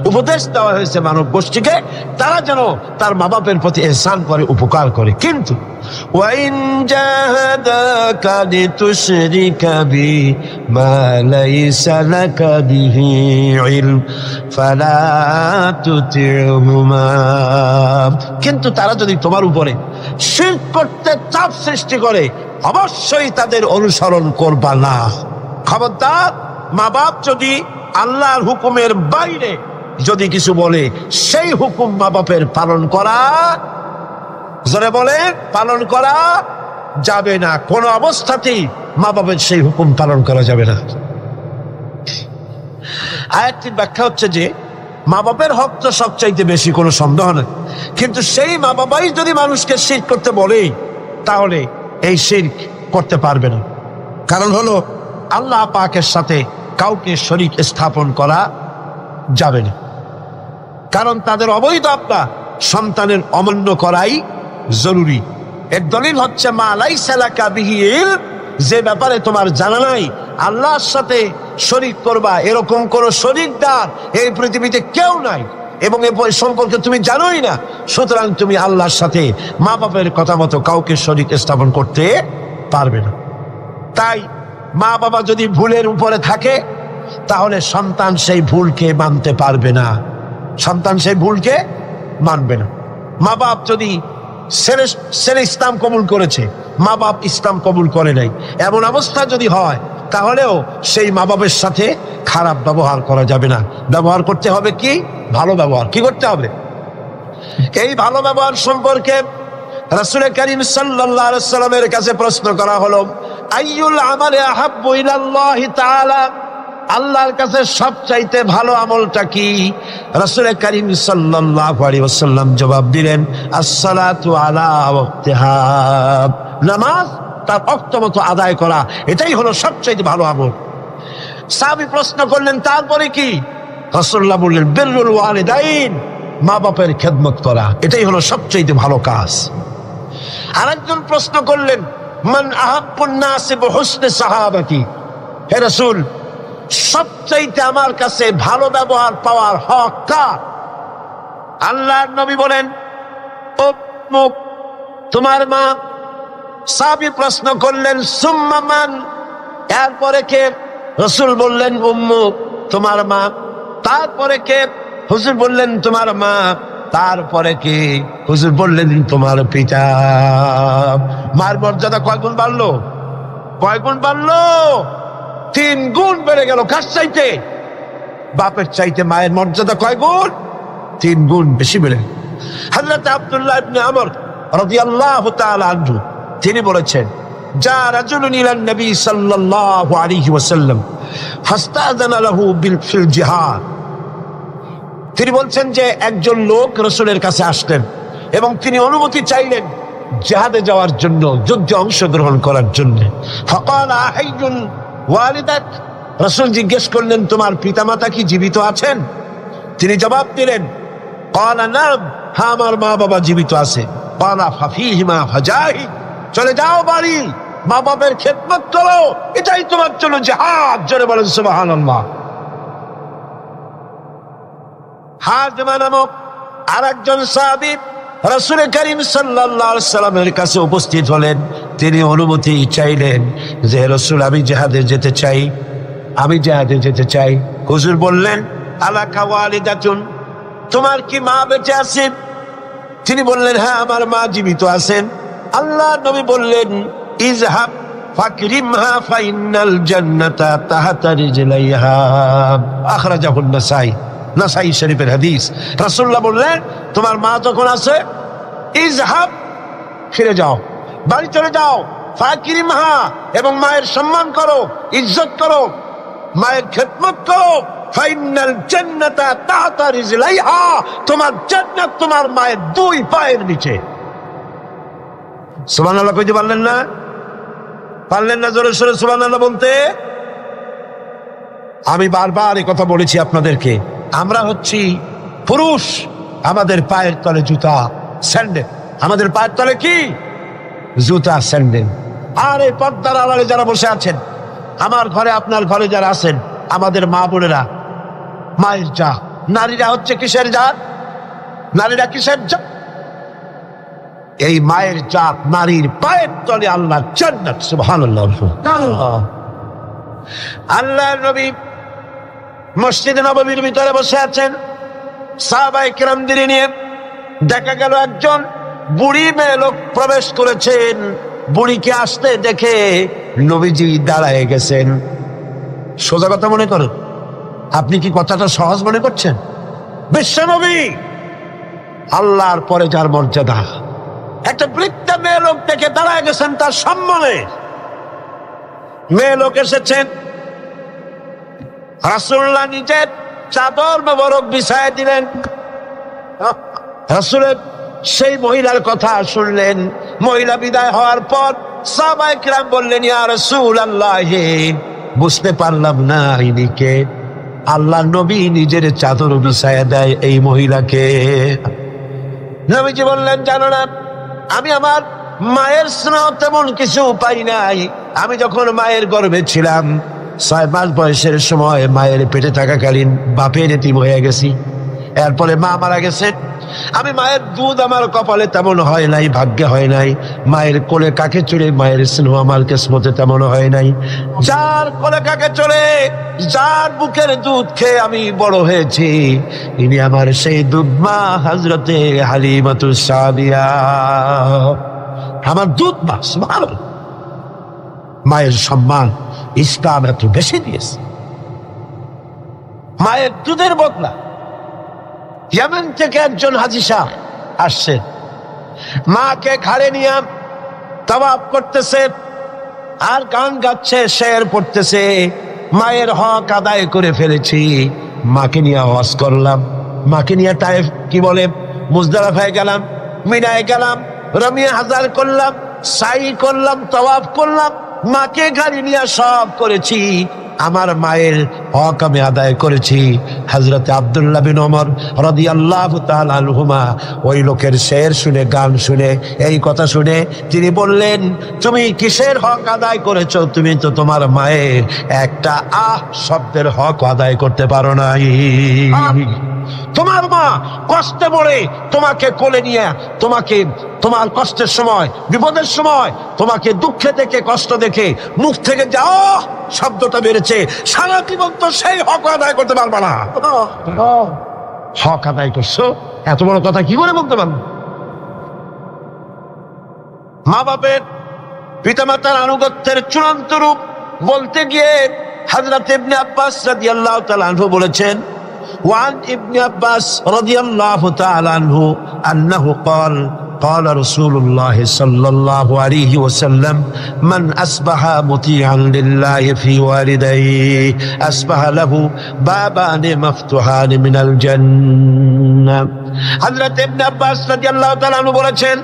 উপদেশ দেওয়া হয়েছে মানব গোষ্ঠীকে তারা যেন তার মা বাপের প্রতি ইহসান করে, উপকার করে। কিন্তু وَإِنْ جَاهَدَاكَ لِتُشْرِكَ بِي مَا لَيْسَ لَكَ بِهِ عِلْمٌ فَلَا تُطِعْهُمَا। কিন্তু তারা যদি তোমার উপরে শিরক করতে চাপ সৃষ্টি করে, অবশ্যই তাদের অনুসরণ করবা না। খবরদার, মা বাপ যদি আল্লাহর হুকুমের বাইরে যদি কিছু বলে, সেই হুকুম মা বাপের পালন করা, জোরে বলে, পালন করা যাবে না। কোন অবস্থাতেই মা বাপের সেই হুকুম পালন করা যাবে না। আয়াতটির ব্যাখ্যা হচ্ছে যে মা বাপের হক তো সবচাইতে বেশি, কোনো সন্দেহ নেই, কিন্তু সেই মা বাবাই যদি মানুষকে শিরক করতে বলে তাহলে এই শিরক করতে পারবে না। কারণ হলো আল্লাহ পাকের সাথে কাউকে শরীক স্থাপন করা যাবে না, কারণ তাদের অবৈধ আব্বা সন্তানের অমান্য করাই জরুরি। এর দলিল হচ্ছে মা লাইসা লাকা বিহি ইলম, যে ব্যাপারে তোমার জানা নাই আল্লাহর সাথে শরীক করবা এরকম কোন শরীকদার এই পৃথিবীতে কেউ নাই, এবং এ সম্পর্কে তুমি জানোই না, সুতরাং তুমি আল্লাহর সাথে মা বাপের কথা মতো কাউকে শরীক স্থাপন করতে পারবে না। তাই মা বাবা যদি ভুলের উপরে থাকে তাহলে সন্তান সেই ভুলকে মানতে পারবে না, সন্তান সেই ভুলকে মানবে না। মা বাপ যদি ছেলে ইসলাম কবুল করেছে, মা বাপ ইসলাম কবুল করে নাই, এমন অবস্থা যদি হয় তাহলেও সেই মা বাপের সাথে খারাপ ব্যবহার করা যাবে না। ব্যবহার করতে হবে কি? ভালো ব্যবহার। কি করতে হবে? এই ভালো ব্যবহার সম্পর্কে রাসূল করিম সাল্লাল্লাহু আলাইহি ওয়াসাল্লামের কাছে প্রশ্ন করা হলো, আইয়ুল আমালি আহাব্বু ইলাল্লাহি তাআলা, আল্লাহর কাছে সবচাইতে ভালো আমলটা কি? রাসূল করিম সাল্লাল্লাহু আলাইহি ওয়াসাল্লাম জবাব দিলেন, আসসালাতু আলা ওয়াক্তিহা, নামাজ তার ওয়াক্ত মতো আদায় করা, এটাই হলো সবচাইতে ভালো আমল। সাহাবী প্রশ্ন করলেন, তারপরে কি? রাসূলুল্লাহ বললেন, বিররুল ওয়ালিদাইন, মা বাপের খেদমত করা, এটাই হলো সবচাইতে ভালো কাজ। আরেকজন প্রশ্ন করলেন, মান আহাব্বুন নাসি বিহুসনি সাহাবাতি, হে রাসূল সবচাইতে আমার কাছে ভালো ব্যবহার পাওয়ার হক কার? আল্লাহর নবী বলেন, উম্মুক, তোমার মা। সাহাবী প্রশ্ন করলেন, সুম্মা মান, এরপরে কে? রাসূল বললেন, উম্মুক, তোমার মা। তারপরে কে? হুজুর বললেন, তোমার মা। তারপরে কে? হুজুর বললেন, তোমার পিতা। মার মর্যাদা কয় গুণ বাড়লো? কয় গুণ বাড়লো? 3 গুণ বেড়ে গেল। কার চাইতে? বাপের চাইতে মায়ের মর্যাদা কয় গুণ? 3 গুণ বেশি বেড়ে। হযরত আব্দুল্লাহ ইবনে আমর রাদিয়াল্লাহু তাআলা আনহু তিনি বলেছেন, যা রাজুলুন ইলান নবী সাল্লাল্লাহু আলাইহি ওয়াসাল্লাম ফাস্তাযানা লাহু ফিল জিহাদ। তিনি বলছেন যে একজন লোক রাসূলের কাছে আসলেন এবং তিনি অনুমতি চাইলেন জিহাদে যাওয়ার জন্য, যুদ্ধে অংশগ্রহণ করার জন্য। ফাকালা আহাইয়ুন ওয়ালিদাক, রাসূল জিজ্ঞেস করলেন, তোমার পিতামাতা কি জীবিত আছেন? তিনি জবাব দিলেন, ক্বালা নাম, হ্যাঁ আমার মা বাবা জীবিত আছে। ক্বালা ফাফিহিমা ফাজাহিদ, চলে যাও বাড়ি, মা বাবার খেদমত করো, এটাই তোমার জন্য জিহাদ। জোরে বলেন সুবহানাল্লাহ। হাজমা নামক আরেকজন সাহাবী রাসূল করিম সাল্লাল্লাহু আলাইহি ওয়াসাল্লামের কাছে উপস্থিত হলেন। তিনি অনুমতি চাইলেন যে রাসূল আমি জিহাদে যেতে চাই, আমি জিহাদে যেতে চাই। হুজুর বললেন, আলাকা ওয়ালিদাতুন, তোমার কি মা বেঁচে আছেন? তিনি বললেন, হ্যাঁ আমার মা জীবিত আছেন। আল্লাহ নবী বললেন, ইযহাব ফাকরিমহা ফাইন্নাল জান্নাতা তাহতা রিজলাইহা, আখরাজাহু নাসাই, নাসাই শরীফের হাদিস। রাসূলুল্লাহ বললেন, তোমার মা যখন আছে, ইযহাব, ফিরে যাও, বাড়ি চলে যাও, ফাকরিমহা, এবং মায়ের সম্মান করো, ইজ্জত করো, মায়ের খেদমত করো, ফাইনাল জান্নাতা তাহতা রিজলাইহা, তোমার জান্নাত তোমার মায়ের 2 পায়ের নিচে। সুবহানাল্লাহ কইতে পারলেন না? পারলেন না জোরে সোরে সুবহানাল্লাহ বলতে? আমি বারবার এই কথা বলেছি আপনাদেরকে, আমরা হচ্ছি পুরুষ, আমাদের পায়ের তলে জুতা, স্যান্ডেল। আমাদের পায়ের তলে কি? জুতা, স্যান্ডেল। আর এই পর্দার আড়ালে যারা বসে আছেন, আমার ঘরে আপনার ঘরে যারা আছেন, আমাদের মা বোনেরা মায়ের জাত। নারীরা হচ্ছে কিসের জাত? নারীরা কিসের জাত? এই মায়ের জাত, নারীর পায়ের তলে আল্লাহর জান্নাত। সুবহানাল্লাহ। আল্লাহর নবী মসজিদে নববীর ভিতরে বসে আছেন, সাহাবায়ে কেরামদের নিয়ে। দেখা গেল একজন বুড়ি মেয়ে লোক প্রবেশ করেছেন। বুড়িকে আসতে দেখে নবীজি দাঁড়ায় গেছেন। সোজা কথা মনে করুন, আপনি কি কথাটা সহজ মনে করছেন? বিশ্বনবী, আল্লাহর পরে যার মর্যাদা, একটা বৃদ্ধা মেয়ে লোক দেখে দাঁড়ায় গেছেন তার সম্মানে। মেয়ে লোক এসেছেন, রাসূলুল্লাহ নিজের চাদর মোবারক বিছায় দিলেন। রাসূলের সেই মহিলার কথা শুনলেন। মহিলা বিদায় হওয়ার পর সাহাবায়ে কিরাম বললেন, ইয়া রাসূলুল্লাহ, বুঝতে পারলাম না ইনি কে। আল্লাহ নবী নিজের চাদর বিছায় দেয় এই মহিলাকে। নবীজি বললেন, জানো না, আমি আমার মায়ের স্নেহ তেমন কিছু পাই নাই। আমি যখন মায়ের গর্ভে ছিলাম, 6 মাস বয়সের সময় মায়ের পেটে থাকাকালীন বাপের এতিম হয়ে গেছি। এরপরে মা মারা গেছে। আমি মায়ের দুধ আমার কপালে তেমন হয় নাই, ভাগ্যে হয় নাই। মায়ের কোলে কাকে চড়ে মায়ের স্নেহ আমার কিসমতে তেমন হয় নাই। যার কোলে কাকে চড়ে, যার বুকের দুধ খেয়ে আমি বড় হয়েছি, ইনি আমার সেই দুধ মা হযরতে হালিমাতুস সাদিয়া, আমার দুধ মা। সুবহানাল্লাহ, মায়ের সম্মান ইসলাম এত বেশি দিয়েছে। মায়ের দুধের বদলা ইয়েমেন থেকে একজন হাজী সাহেব আসছে, মাকে ঘাড়ে নিয়ে তাওয়াফ করতেছে আর গান গাচ্ছে, শের পড়তেছে। মায়ের হক আদায় করে ফেলেছি, মাকে নিয়ে হজ করলাম, মাকে নিয়ে তায়েফ কি বলে মুজদালিফায় গেলাম, মিনায় গেলাম, রমিয়া হাজার করলাম, সাই করলাম, তাওয়াফ করলাম, মাকে গাড়ি নিয়ে সব করেছি। আমার মায়ের হক আমি আদায় করেছি। হযরত আব্দুল্লাহ বিন ওমর রাদিয়াল্লাহু তাআলা আনহুমা ওই লোকের শের শুনে, গান শুনে, এই কথা শুনে তিনি বললেন, তুমি কিসের হক আদায় করেছো? তুমি তো তোমার মায়ের একটা আহ শব্দের হক আদায় করতে পারো নাই। তোমার মা কষ্টে পড়ে তোমাকে কোলে নিয়ে, তোমাকে তোমার কষ্টের সময়, বিপদের সময়, তোমাকে দুঃখে দেখে, কষ্ট দেখে মুখ থেকে যাও শব্দটা বেড়েছে, সারা জীবন তো সেই হক আদায় করতে পারবা না। হক আদায় করছো, এত বড় কথা কি করে বলতে পারবো? মা বাপের, পিতামাতার আনুগত্যের চূড়ান্ত রূপ বলতে গিয়ে হযরত ইবনে আব্বাস রাদিয়াল্লাহু তাআলা আনহু বলেছেন, ওয়ান ইবনে আব্বাস রাদিয়াল্লাহু তাআলা আনহু আন্নাহু قال قال رسول الله صلى الله عليه وسلم من أصبح مطيعا لله في والديه أصبح له بابان مفتوحان من الجنة। হযরত ইবনে আব্বাস রাদিয়াল্লাহু তাআলা আনহু বলেছেন,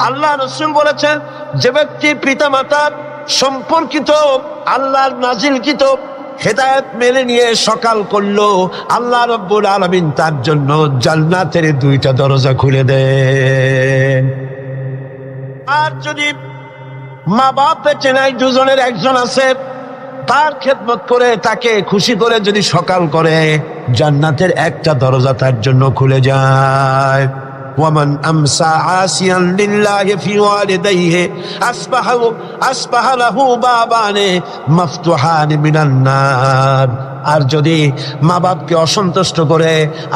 আল্লাহ রাসূল বলেছেন, যে ব্যক্তি পিতামাতা সম্পর্কিত আল্লাহর নাজিলকৃত হেদায়েত মেনে নিয়ে সকাল করলো, আল্লাহ রাব্বুল আলামিন তার জন্য জান্নাতের 2টা দরজা খুলে দেন। আর যদি মা বাপ বেঁচে নাই, দুজনের একজন আছে, তার খেদমত করে, তাকে খুশি করে যদি সকাল করে, জান্নাতের 1টা দরজা তার জন্য খুলে যায়। ومن أمسى عاصيا لله في والديه أصبح له بابان مفتوحان من النار। আর যদি মা বাপকে অসন্তুষ্ট করে,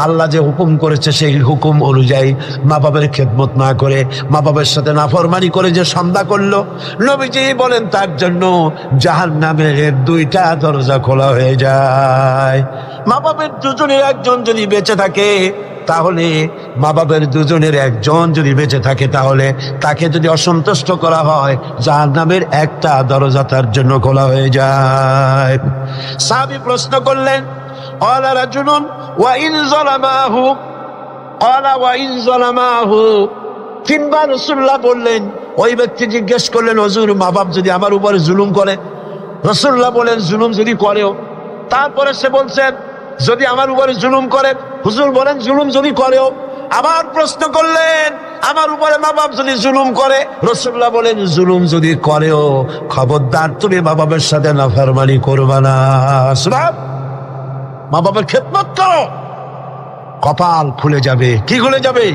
আল্লাহ যে হুকুম করেছে সেই হুকুম অনুযায়ী মা বাপের খেদমত না করে, মা বাপের সাথে নাফরমানি করে যে সন্ধ্যা করলো, নবীজি বলেন তার জন্য জাহান্নামের 2টা দরজা খোলা হয়ে যায়। মা বাপের দুজনের একজন যদি বেঁচে থাকে, তাহলে মা বাপের দুজনের একজন যদি বেঁচে থাকে, তাহলে তাকে যদি অসন্তুষ্ট করা হয়, জাহান্নামের 1টা দরজা তার জন্য খোলা হয়ে যায়। সাহাবী প্রশ্ন করলেন, ক্বালা রাজুলুন ওয়া ইন যালামাহু, ক্বালা ওয়া ইন যালামাহু। 3বার রাসূলুল্লাহ বললেন। ওই ব্যক্তি জিজ্ঞেস করলেন, হুজুর, মা বাপ যদি আমার উপরে জুলুম করে? রাসূলুল্লাহ বলেন, জুলুম যদি করেও? তারপরে সে বলছেন, যদি আমার উপরে জুলুম করে? হুজুর বলেন, জুলুম যদি করেও? আবার প্রশ্ন করলেন, আমার উপরে মা বাপ যদি জুলুম করে? রাসূলুল্লাহ বলেন, জুলুম যদি করেও খবরদার তুমি মা বাপের সাথে নাফরমানি করবা না। সুবহান, মা বাপের খেদমত করো, কপাল খুলে যাবে। কি খুলে যাবে?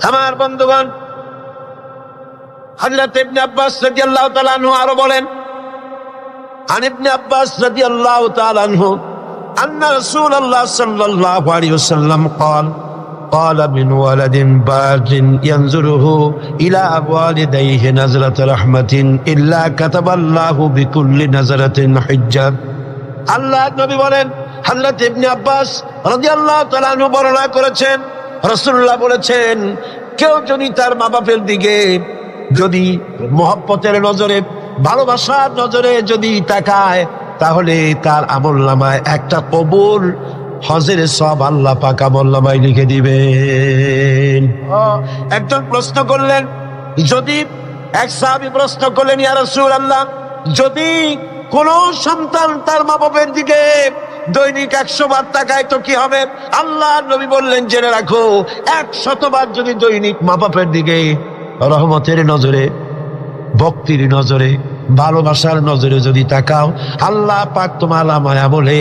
আমার বন্ধুগণ, হযরত ইবনে আব্বাস রাদিয়াল্লাহু তাআলা আনহু আরো বলেন, عن ابن عباس رضي الله تعالى عنه أن رسول الله صلى الله عليه وسلم قال من ولد بار ينظره إلى والديه نظرة رحمة إلا كتب الله بكل نظرة حجة। আল্লাহ নবী বলেন, হযরত ইবনে আব্বাস রাদিয়াল্লাহু তাআলা আনহু বর্ণনা করেছেন, রাসূলুল্লাহ বলেছেন, কেউ যদি তার মা বাপের দিকে যদি মহব্বতের নজরে, ভালোবাসার নজরে যদি তাকায়, তাহলে তার আমল নামায় একটা কবুল হজের সব আল্লাহ পাক আমল নামায় লিখে দিবেন। একজন প্রশ্ন করলেন, যদি এক সাহাবী প্রশ্ন করলেন, ইয়া রাসূলুল্লাহ, যদি কোন সন্তান তার মা বাবার দিকে দৈনিক 100 বার তাকায় তো কি হবে? আল্লাহর নবী বললেন, জেনে রাখো 100 বার যদি দৈনিক মা বাবার দিকে রহমতের নজরে, ভক্তির নজরে, ভালোবাসার নজরে যদি তাকাও, আল্লাহ পাক তোমার আমলে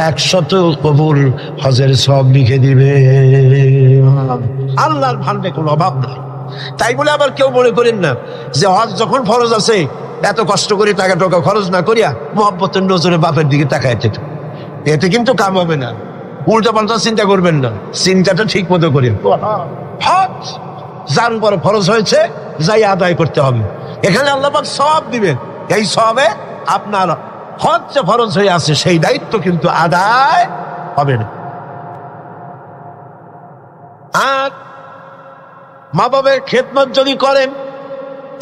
100 কবুল হজের সব লিখে দিবে। আল্লাহর ভান্ডে কোনো অভাব নাই। তাই বলে আবার কেউ মনে করেন না যে হজ যখন ফরজ আছে এত কষ্ট করে টাকা টাকা খরচ না করিয়া মোহাব্বতের নজরে বাপের দিকে তাকাইতে, এতে কিন্তু কাম হবে না। উল্টা পাল্টা চিন্তা করবেন না, চিন্তাটা ঠিক মতো করেন। হজ যার উপর ফরজ হয়েছে যাই আদায় করতে হবে, এখানে আল্লাহ পাক সওয়াব দিবেন। এই সওয়াবে আপনার হজ যে ফরজ হয়ে আছে সেই দায়িত্ব কিন্তু আদায় হবে না। আর মা বাবার খেদমত যদি করেন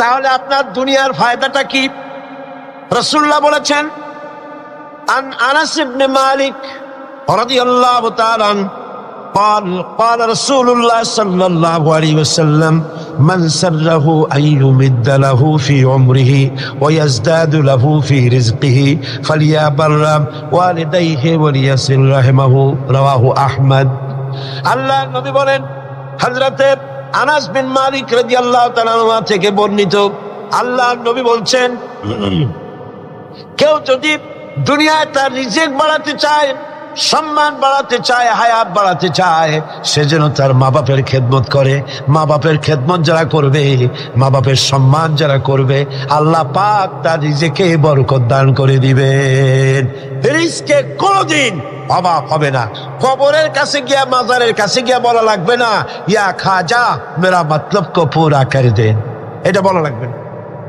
তাহলে আপনার দুনিয়ার ফায়দাটা কি? রাসূলুল্লাহ বলেছেন, আন আনাস ইবনে মালিক রাদিয়াল্লাহু তাআলা قال قال رسول الله صلى الله عليه وسلم من سره أن يمد له في عمره ويزداد له في رزقه فليبر والديه وليصل رحمه رواه أحمد। আল্লাহ নবী বলেন, হযরতে আনাস বিন মালিক রাদিয়াল্লাহু তাআলা থেকে বর্ণিত, আল্লাহর নবী বলছেন, কেউ যদি দুনিয়ায় তার রিজিক বাড়াতে চায়, সম্মান বাড়াতে চায়, হায়াত বাড়াতে চায়, সে যেন তার মা বাপের খেদমত করে। মা বাপের খেদমত যারা করবে, মা বাপের সম্মান যারা করবে, আল্লাহ পাক তার রিজিকে বরকত দান করে দিবেন। রিজকে কোনোদিন অভাব হবে না। কবরের কাছে গিয়া, মাজারের কাছে গিয়া বলা লাগবে না, ইয়া খাজা মেরা মতলব কো পুরা করে দেন, এটা বলা লাগবে না,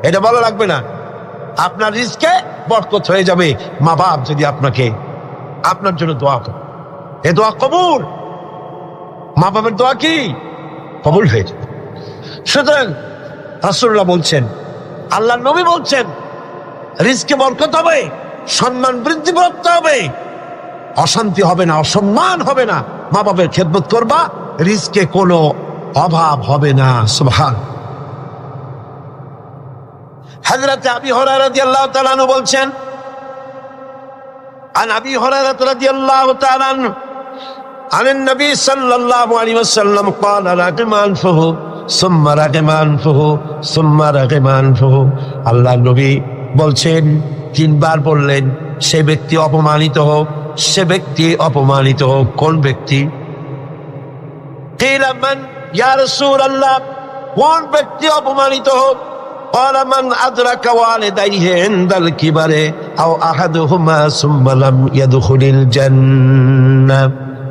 এটা বলা লাগবে না। আপনার রিজকে বরকত হয়ে যাবে মা বাপ যদি আপনাকে, আপনার জন্য দোয়া করে। এ দোয়া কবুল, মা বাবার দোয়া কি কবুল হয়ে যাবে। সুতরাং রাসূলুল্লাহ বলছেন, আল্লাহ নবী বলছেন, রিজকে বরকত হবে, সম্মান বৃদ্ধি প্রাপ্ত হবে, অশান্তি হবে না, অসম্মান হবে না। মা বাবার খেদমত করবা, রিজকে কোনো অভাব হবে না। সুবহান। হযরত আবী হুরায়রা রাদিয়াল্লাহু তাআলা আনহু বলছেন, عن أبي هريرة رضي الله تعالى عنه عن النبي صلى الله عليه وسلم قال رغم أنفه ثم رغم أنفه ثم رغم أنفه। আল্লাহ নবী বলছেন, তিনবার বললেন, সে ব্যক্তি অপমানিত হোক, সে ব্যক্তি অপমানিত হোক। কোন ব্যক্তি? قيل من يا رسول الله, কোন ব্যক্তি অপমানিত হোক? قال من أدرك والديه عند الكبر أو أحدهما ثم لم يدخل الجنة।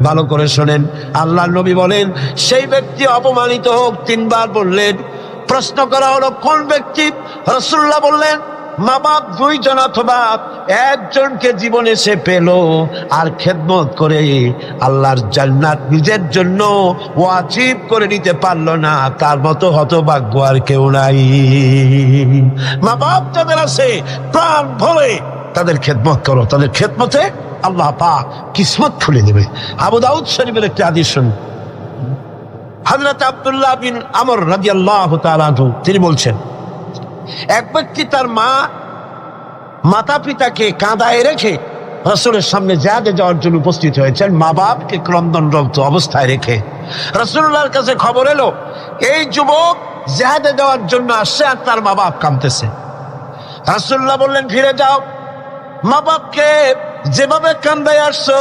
ভালো করে শোনেন, আল্লাহ নবী বলেন, সেই ব্যক্তি অপমানিত হোক। তিনবার বললেন। প্রশ্ন করা হলো, কোন ব্যক্তি? রাসূলুল্লাহ বললেন, মা বাপ দুইজন অথবা একজনকে জীবনে সে পেল আর খেদমত করে আল্লাহর জান্নাত নিজের জন্য ওয়াজিব করে নিতে পারলো না, তার মতো হতভাগ্য আর কেউ নাই। মা বাপ যাদের আছে প্রাণ ভরে তাদের খেদমত করো, তাদের খেদমতে আল্লাহ পাক কিসমত খুলে দেবে। আবু দাউদ শরীফের একটি হাদিস শুনুন। হযরত আব্দুল্লাহ বিন আমর রাদিয়াল্লাহু তাআলা আনহু তিনি বলছেন, এক ব্যক্তি তার মাতা পিতাকে কাঁদায় রেখে রাসূলের সামনে জিহাদে যাওয়ার জন্য উপস্থিত হয়েছেন, মা বাপকে ক্রন্দনরত অবস্থায় রেখে। রাসূলুল্লাহর কাছে খবর এলো, এই যুবক জিহাদে যাওয়ার জন্য আসছে আর তার মা বাপ কাঁদতেছে। রাসূলুল্লাহ বললেন, ফিরে যাও, মা বাপকে যেভাবে কান্দায় আসছো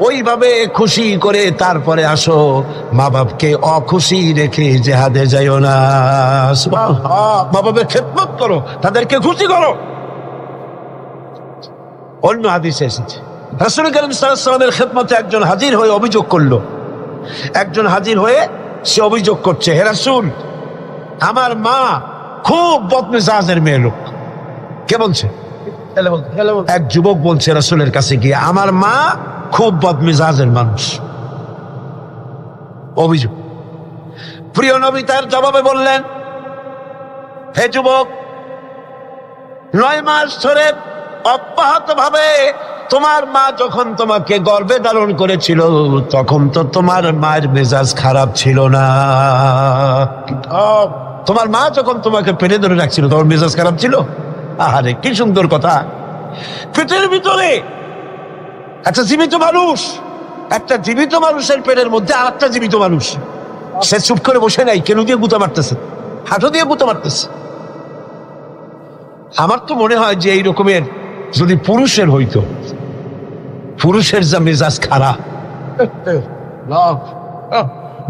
ওইভাবে খুশি করে তারপরে আসো, মা বাপকে অখুশি রেখে জিহাদে যাইও না। মা বাপের খেদমত করো, তাদেরকে খুশি করো। অন্য হাদিসে এসেছে, রাসূল কারীম সাল্লাল্লাহু আলাইহি ওয়াসাল্লামের খেদমতে একজন হাজির হয়ে অভিযোগ করলো। একজন হাজির হয়ে সে অভিযোগ করছে, হে রাসূল, আমার মা খুব বদমেজাজের মেয়ে লোক। কে বলছে? এক যুবক বলছে রাসূলের কাছে গিয়ে, আমার মা খুব বদমেজাজের মানুষ। অভিযোগ। প্রিয় নবী তার জবাবে বললেন, হে যুবক, 9 মাস ধরে অব্যাহত ভাবে তোমার মা যখন তোমাকে গর্ভে ধারণ করেছিল তখন তো তোমার মায়ের মেজাজ খারাপ ছিল না। তোমার মা যখন তোমাকে পেটে ধরে রাখছিল তোমার মেজাজ খারাপ ছিল? আরে কি সুন্দর কথা। পেটের ভিতরে একটা জীবিত মানুষ, একটা জীবিত মানুষের পেটের মধ্যে আর একটা জীবিত মানুষ, সে চুপ করে বসে নাই, কেন দিয়ে গুঁতো মারতেছে, হাঁটু দিয়ে গুঁতো মারতেছে। আমার তো মনে হয় যে এই রকমের যদি পুরুষের হইতো, পুরুষের যা মেজাজ খারাপ,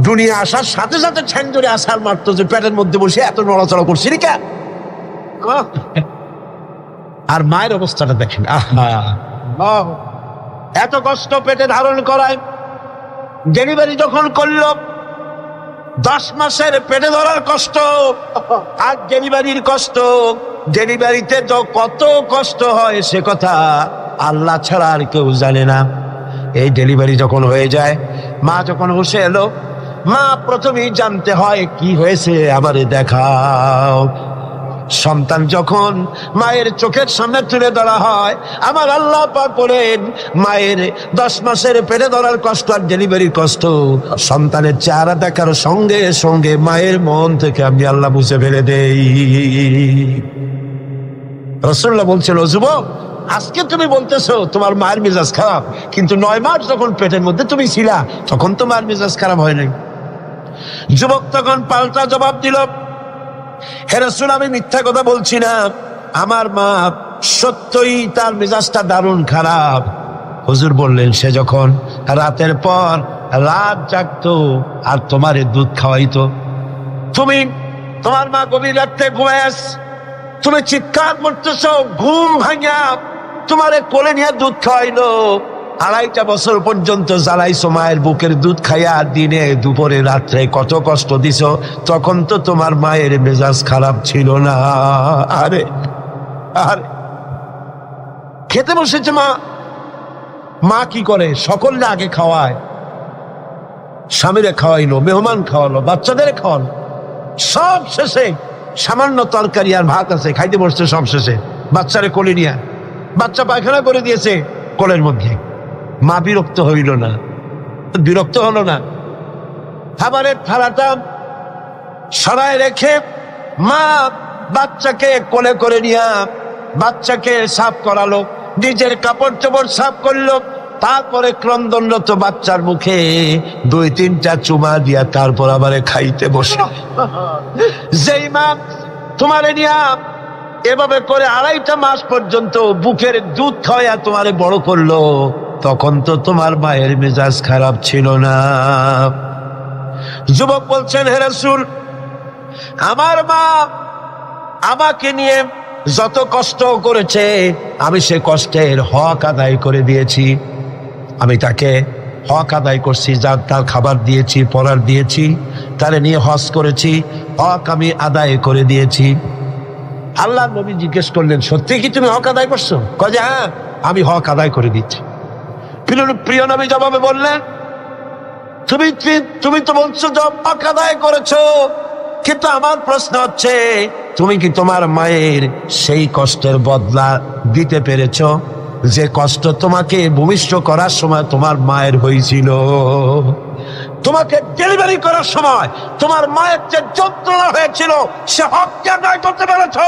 দুনিয়া আসার সাথে সাথে ঠ্যাং ধরে আসার মারতো যে পেটের মধ্যে বসে এত নড়াচড়া করছি কে। আর মায়ের অবস্থাটা দেখেন, এত কষ্ট পেটে ধারণ করায়। ডেলিভারি যখন করলো 10 মাসের পেটে ধরার কষ্ট আর ডেলিভারির কষ্ট, ডেলিভারিতে তো কত কষ্ট হয় সে কথা আল্লাহ ছাড়া আর কেউ জানে না। এই ডেলিভারি যখন হয়ে যায়, মা যখন বসে এলো, মা প্রথমেই জানতে হয় কি হয়েছে আমারে দেখাও। সন্তান যখন মায়ের চোখের সামনে তুলে ধরা হয়, আমার আল্লাহ পাক বলেন মায়ের 10 মাসের পেটে ধরার কষ্ট আর ডেলিভারির কষ্ট সন্তানের চেহারা দেখার সঙ্গে সঙ্গে মায়ের মন থেকে আমি আল্লাহ মুছে ফেলে দেই। রাসূলুল্লাহ বলছিল, যুবক আজকে তুমি বলতেছো তোমার মায়ের মেজাজ খারাপ, কিন্তু 9 মাস যখন পেটের মধ্যে তুমি ছিলা তখন তো মায়ের মেজাজ খারাপ হয় নাই। যুবক তখন পাল্টা জবাব দিল, হে রাসূল আমি মিথ্যা কথা বলছি না, আমার মা সত্যই তার মেজাজটা দারুণ খারাপ। হুজুর বললেন, সে যখন রাতের পর রাত জাগতো আর তোমারে দুধ খাওয়াইতো, তুমি তোমার মা গভীর রাতে ঘুমাস, তুমি চিৎকার করতেছো, ঘুম ভাঙা তোমারে কোলে নিয়ে দুধ খাওয়াইলো, 2.5 বছর পর্যন্ত জ্বালাইছো মায়ের বুকের দুধ খাইয়া, দিনে দুপুরে রাত্রে কত কষ্ট দিছো, তখন তো তোমার মায়ের মেজাজ খারাপ ছিল না। আরে আরে খেতে বসেছে মা, মা কি করে, সকলকে আগে খাওয়ায়, স্বামীরে খাওয়াইলো, মেহমান খাওয়ালো, বাচ্চাদের খাওয়ালো, সব শেষে সামান্য তরকারি আর ভাত আছে, খাইতে বসছে সব শেষে, বাচ্চারে কোলে নিয়ে, বাচ্চা পায়খানা করে দিয়েছে কোলের মধ্যে। মা বিরক্ত হইল না, বিরক্ত হলো না, খাবারের থালাটা সরায় রেখে মা বাচ্চাকে কোলে করে নিয়ে বাচ্চাকে সাফ করালো, নিজের কাপড় চোপড় সাফ করলো, তারপরে ক্রন্দনরত বাচ্চার মুখে 2-3টা চুমা দিয়া তারপর আবার খাইতে বসে। যেই মা তোমারে নিয়া এভাবে করে 2.5 মাস পর্যন্ত বুকের দুধ খাওয়া তোমারে বড় করলো, তখন তো তোমার মায়ের মেজাজ খারাপ ছিল না। যুবক বলছেন, হে রাসূল আমার মা আমাকে নিয়ে যত কষ্ট করেছে আমি সে কষ্টের হক আদায় করে দিয়েছি, আমি তাকে হক আদায় করছি, যার তার খাবার দিয়েছি, পরার দিয়েছি, তারে নিয়ে হজ করেছি, হক আমি আদায় করে দিয়েছি। আল্লাহ নবী জিজ্ঞেস করলেন, সত্যি কি তুমি হক আদায় করছো? কয়ে হ্যাঁ আমি হক আদায় করে দিচ্ছি। প্রিয় নবী জবাবে বললেন, তুমি তো বলছো যে হক আদায় করেছো, কিন্তু আমার প্রশ্ন হচ্ছে তুমি কি তোমার মায়ের সেই কষ্টের বদলা দিতে পেরেছো যে কষ্ট তোমাকে ভূমিষ্ঠ করার সময় তোমার মায়ের হয়েছিল? তোমাকে ডেলিভারি করার সময় তোমার মায়ের যে যন্ত্রণা হয়েছিল সে হককে আদায় করতে পেরেছো?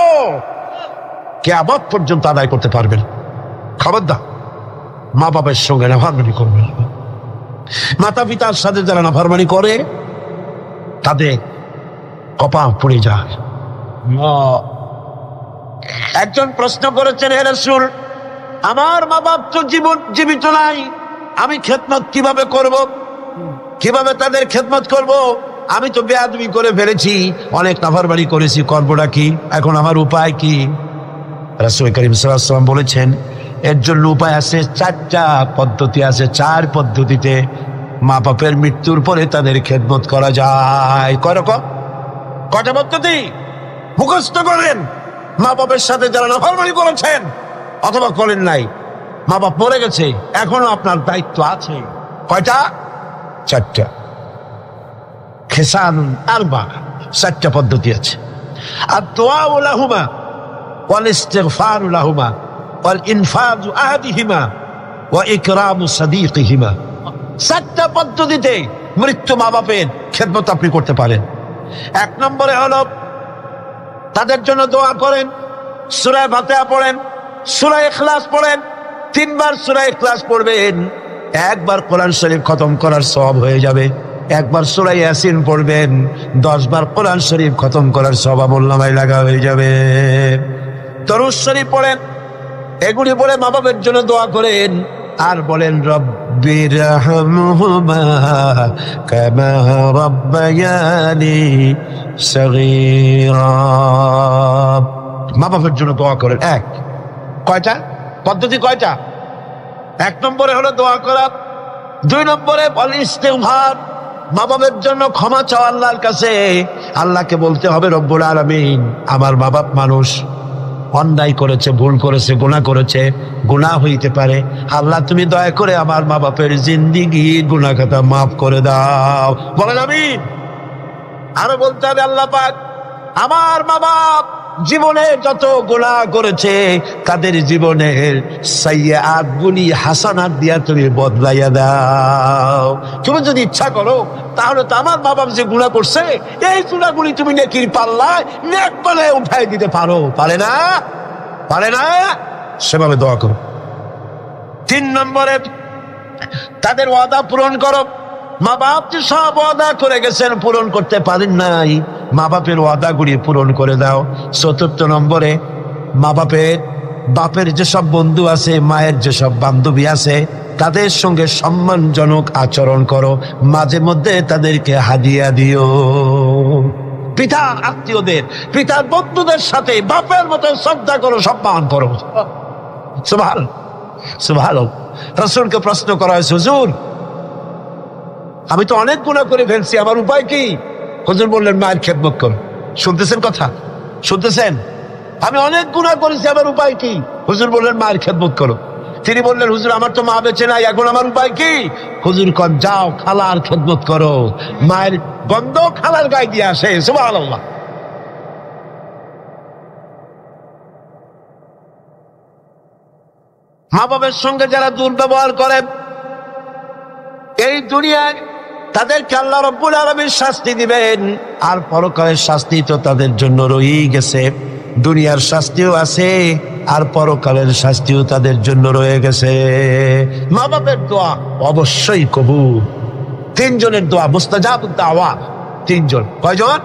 কিয়ামত পর্যন্ত আদায় করতে পারবেন। খবরদার মা বাবার সঙ্গে নাফরমানি করবে না। মাতা পিতার সাথে যারা নাফরমানি করে তাদের কপাল পুড়ে যায়। একজন প্রশ্ন করেছেন, হে রাসূল আমার মা বাপ তো জীবিত নাই, আমি খেদমত কিভাবে করব, কিভাবে তাদের খেদমত করব? আমি তো বেয়াদবি করে ফেলেছি, অনেক নাফরমানি করেছি, করবোটা কি? এখন আমার উপায় কি? রাসূল করিম সাল্লাল্লাহু আলাইহি ওয়াসাল্লাম বলেছেন, এর জন্য উপায় আছে, 4টা পদ্ধতি আছে। 4 পদ্ধতিতে মা বাপের মৃত্যুর পরে তাদের খেদমত করা যায়। কয় রকম? কয়টা পদ্ধতি? মুখস্থ করেন। মা বাপের সাথে যারা নাফরমানি করেছেন অথবা করেন নাই, মা বাপ মরে গেছে, এখনো আপনার দায়িত্ব আছে। কয়টা? 4টা। খেসান আরবা, 4টা পদ্ধতি আছে। আর দোয়া লাহুমা ওয়াল ইস্তিগফার লাহুমা ওয়াল ইনফাযু আহাদিহিমা ওয়া ইকরামু সাদীকিহিমা। 4টা পদ্ধতিতে মৃত্যু মা বাপের খেদমত আপনি করতে পারেন। 1 নম্বরে হলো তাদের জন্য দোয়া করেন, সূরা ফাতিহা পড়েন, সূরা ইখলাস পড়েন। 3 বার সূরা ইখলাস পড়বেন, 1 বার কোরআন শরীফ খতম করার সওয়াব হয়ে যাবে। 1 বার সূরা ইয়াসিন পড়বেন, 10 বার কোরআন শরীফ খতম করার সওয়াব আমলনামায় লাগা হয়ে যাবে। দরুদ শরীফ পড়েন, এগুলি পড়ে মা বাবার জন্য দোয়া করেন। আর বলেন রব্বিরহামহুমা কামা রাব্বায়ানি সগীরা। মা বাবার জন্য দোয়া করেন। কয়টা পদ্ধতি? 1 নম্বরে হলো দোয়া করা। 2 নম্বরে ইস্তিগফার, মা বাবার জন্য ক্ষমা চাওয়া আল্লাহর কাছে। আল্লাহকে বলতে হবে, রব্বুল আলামিন, আমার মা বাপ মানুষ, অন্যায় করেছে, ভুল করেছে, গুনাহ করেছে, গুনাহ হইতে পারে। আল্লাহ তুমি দয়া করে আমার মা বাপের জিন্দেগি গুনাহ খাতা মাফ করে দাও। বলেন আমিন। আরো বলতে হবে, আল্লাহ পাক আমার মা বাপ জীবনে যত গুনাহ করেছে তাদের জীবনের সাইয়্যাত গুলি হাসানাত দিয়া তুমি বদলাইয়া দাও। তুমি যদি ইচ্ছা করো তাহলে তো আমার মা বাপ যে গুনাহ করছে এই গুনাহগুলি তুমি নেকির পাল্লায় নেক বলে উঠাই দিতে পারো। পারে না? সেভাবে দোয়া করো। 3 নম্বরে তাদের ওয়াদা পূরণ করো। মা বাপ যে সব ওয়াদা করে গেছেন, পূরণ করতে পারেন নাই, মা বাপের ওয়াদাগুলি পূরণ করে দাও। 4 নম্বরে মা বাপের যেসব বন্ধু আছে, মায়ের যেসব বান্ধবী আছে, তাদের সঙ্গে সম্মানজনক আচরণ করো। মাঝে মধ্যে তাদেরকে হাদিয়া দিও। পিতার আত্মীয়দের, পিতার বন্ধুদের সাথে বাপের মতো শ্রদ্ধা করো, সম্মান করো। সুবহানাল্লাহ। রাসূলকে প্রশ্ন করা হয়েছে, হুজুর আমি তো অনেক গুনাহ করে ফেলছি, আমার উপায় কি? হুজুর বললেন, মায়ের খেদমত করো। শুনতেছেন কথা? শুনতেছেন? আমি অনেক গুনাহ করেছি, আমার উপায় কি? হুজুর বললেন, মায়ের খেদমত করো। তিনি বললেন, হুজুর আমার তো মা বেঁচে নাই, এখন আমার উপায় কি? হুজুর কন, যাও খালার খেদমত করো, মায়ের গন্ধ খালার গায়ে দিয়ে আসে। সুবহানাল্লাহ। মা বাবার সঙ্গে যারা দুর্ব্যবহার করে এই দুনিয়ায় তাদেরকে আল্লাহ রাব্বুল আলামিন শাস্তি দিবেন। আর পরকালের শাস্তি তো তাদের জন্য রয়েই গেছে। দুনিয়ার শাস্তিও আছে আর পরকালের শাস্তিও তাদের জন্য রয়ে গেছে। মা বাপের দোয়া অবশ্যই কবুল। 3 জনের দোয়া মুস্তাজাবুদ দাওয়া। 3 জন। কয়জন?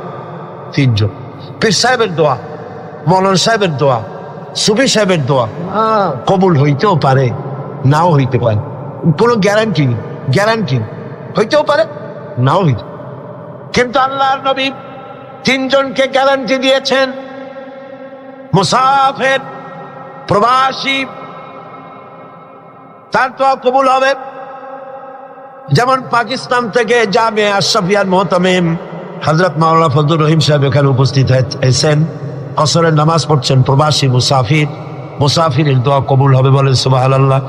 3 জন। পীর সাহেবের দোয়া, মৌলানা সাহেবের দোয়া, সুফি সাহেবের দোয়া কবুল হইতেও পারে, নাও হইতে পারে। কোনো গ্যারান্টি হইতেও পারে, নাও হইতে। কিন্তু আল্লাহর নবী 3 জনকে গ্যারান্টি দিয়েছেন। মুসাফির, প্রবাসী, তার দোয়া কবুল হবে। যেমন পাকিস্তান থেকে জামিয়া আশরাফিয়ার মুহতামিম হযরত মাওলানা ফজলুর রহিম সাহেব এখানে উপস্থিত হয়েছেন, আসরের নামাজ পড়ছেন। প্রবাসী মুসাফিরের দোয়া কবুল হবে, বলেন সুবহানাল্লাহ।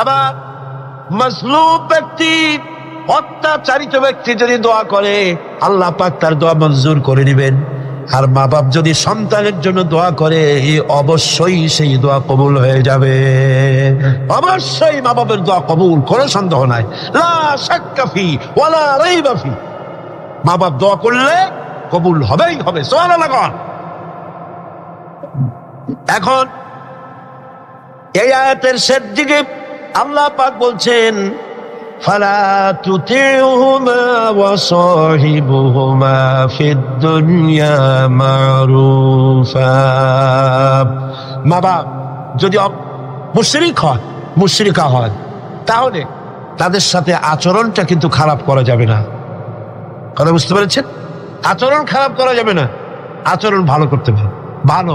আবার মাজলুম ব্যক্তি, অত্যাচারিত ব্যক্তি যদি দোয়া করে আল্লাহ পাক তার দোয়া মঞ্জুর করে নেবেন। আর মা বাপ যদি সন্তানের জন্য দোয়া করে অবশ্যই সেই দোয়া কবুল হয়ে যাবে। অবশ্যই মা বাপের দোয়া কবুল, কোনো সন্দেহ নাই। লা শাক্কা ফি ওয়ালা রাইবা ফি। মা বাপ দোয়া করলে কবুল হবেই হবে। সুবহানাল্লাহ। এখন এই আয়াতের শেষ দিকে আল্লাহ পাক বলছেন, ফালা তুতিউহুমা ওয়া সাহিবুহুমা ফিদ দুনিয়া মারুফা। মা বাপ যদি মুশরিকা হয় তাহলে তাদের সাথে আচরণটা কিন্তু খারাপ করা যাবে না। কথা বুঝতে পেরেছেন? আচরণ খারাপ করা যাবে না, আচরণ ভালো করতে হবে, ভালো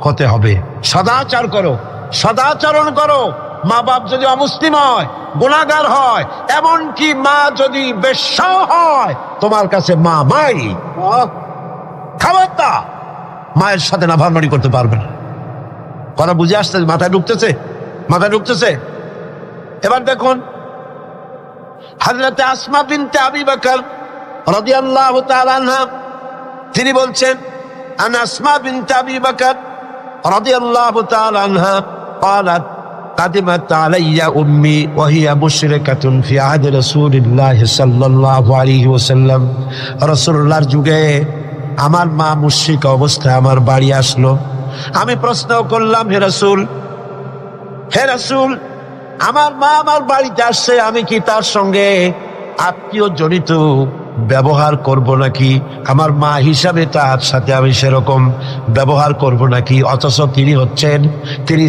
হতে হবে। সদাচরণ করো। মা বাপ যদি অমুসলিম হয়, গুনাহগার হয়, এমনকি মা যদি বেশ্যা হয়, তোমার কাছে মা মাই। খবরদার মায়ের সাথে নাফরমানি করতে পারবে না। কথা বুঝে আসছে? মাথায় ঢুকতেছে? এবার দেখুন, হযরত আসমা বিনতে আবি বকর রাদিয়াল্লাহু তাআলা আনহা তিনি বলছেন, আনা আসমা বিনতে আবি বকর রাদিয়াল্লাহু তাআলা আনহা قالت قدمت علي أمي وهي مشركة في عهد رسول الله صلى الله عليه وسلم রাসূলুল্লাহর যুগে আমার মা মুশরিক অবস্থায় আমার বাড়ি আসলো। আমি প্রশ্ন করলাম, হে রাসূল, আমার মা আমার বাড়িতে আসছে, আমি কি তার সঙ্গে আত্মীয় জড়িত ব্যবহার করব নাকি? আমার মা হিসাবে তার সাথে আমি সেরকম ব্যবহার করব নাকি? অথচ তিনি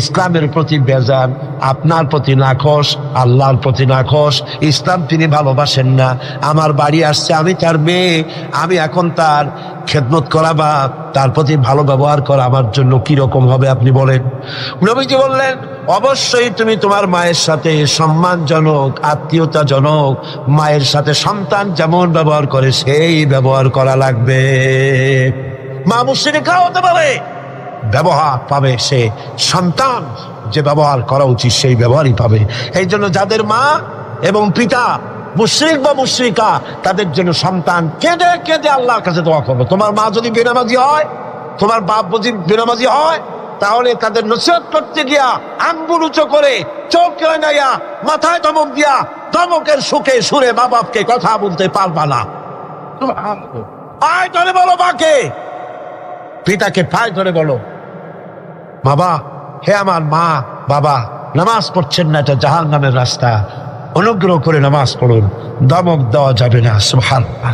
ইসলামের প্রতি বেজার, আপনার প্রতি নাখোশ, আল্লাহর প্রতি নাখোশ, ইসলাম তিনি ভালোবাসেন না। আমার বাড়ি আসছে, আমি তার মেয়ে, আমি এখন তার খেদমত করা বা তার প্রতি ভালো ব্যবহার করা আমার জন্য কি রকম হবে আপনি বলেন? নবীজি বললেন, অবশ্যই তুমি তোমার মায়ের সাথে সম্মানজনক, আত্মীয়তাজনক, মায়ের সাথে সন্তান যেমন ব্যবহার করে সেই ব্যবহার করা লাগবে। মা মুশরিকা হতে পারে, ব্যবহার পাবে সে সন্তান যে ব্যবহার করা উচিত সেই ব্যবহারই পাবে। এই জন্য যাদের মা এবং পিতা মুশরিক বা মুশরিকা, তাদের জন্য সন্তান কেঁদে কেঁদে আল্লাহর কাছে দোয়া করবে। তোমার মা যদি বেনামাজি হয়, তোমার বাপ যদি বেনামাজি হয়, তাহলে তাদের নসিহত করতে গিয়া আঙ্গুল উঁচু করে, চোখ নাইয়া, মাথায় ধমক দিয়া, ধমকের সুখে সুরে মা বাপকে কথা বলতে পারবা না। পায়ে ধরে বলো মাকে, পিতাকে পায়ে ধরে বলো, বাবা, হে আমার মা বাবা, নামাজ পড়ছেন না, এটা জাহান্নামের রাস্তা, অনুগ্রহ করে নামাজ পড়ুন, ধমক দেওয়া যাবে না। সুবহানাল্লাহ।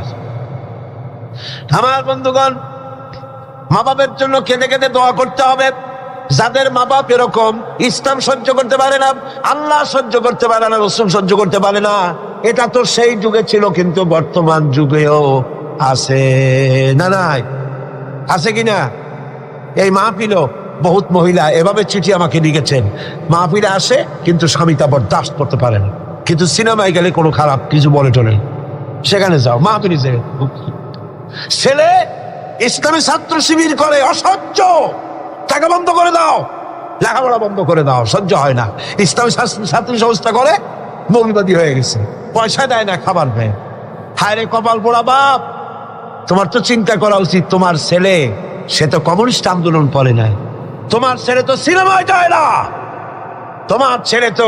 আমার বন্ধুগণ, মা বাপের জন্য কেঁদে কেঁদে দোয়া করতে হবে। যাদের মা বাপ এরকম, ইসলাম সহ্য করতে পারে না, আল্লাহ সহ্য করতে পারে না, রাসূল সহ্য করতে পারে না, এটা তো সেই যুগে ছিল, কিন্তু বর্তমান যুগেও আছে না? নাই আছে কিনা? এই মাহফিলও বহুত মহিলা এভাবে চিঠি আমাকে লিখেছেন, মাহফিলে আসে কিন্তু স্বামীটা বরদাস্ত করতে পারে না, কিন্তু সিনেমায় গেলে কোনো খারাপ কিছু বলে টলে, সেখানে যাও মাহফিলে যে ছেলে ইসলামী ছাত্র শিবির করে, অসহ্য, টাকা বন্ধ করে দাও, লেখাপড়া বন্ধ করে দাও, সহ্য হয় না। ইসলামী ছাত্রী সংস্থা করে, মৌলবাদী হয়ে গেছে, পয়সা দেয় না, খাবার দেয়। হায় রে কপাল পোড়া বাপ, তোমার তো চিন্তা করা উচিত, তোমার ছেলে সে তো কমিউনিস্ট আন্দোলন করে না, তোমার ছেলে তো সিনেমায় যায় না, তোমার ছেলে তো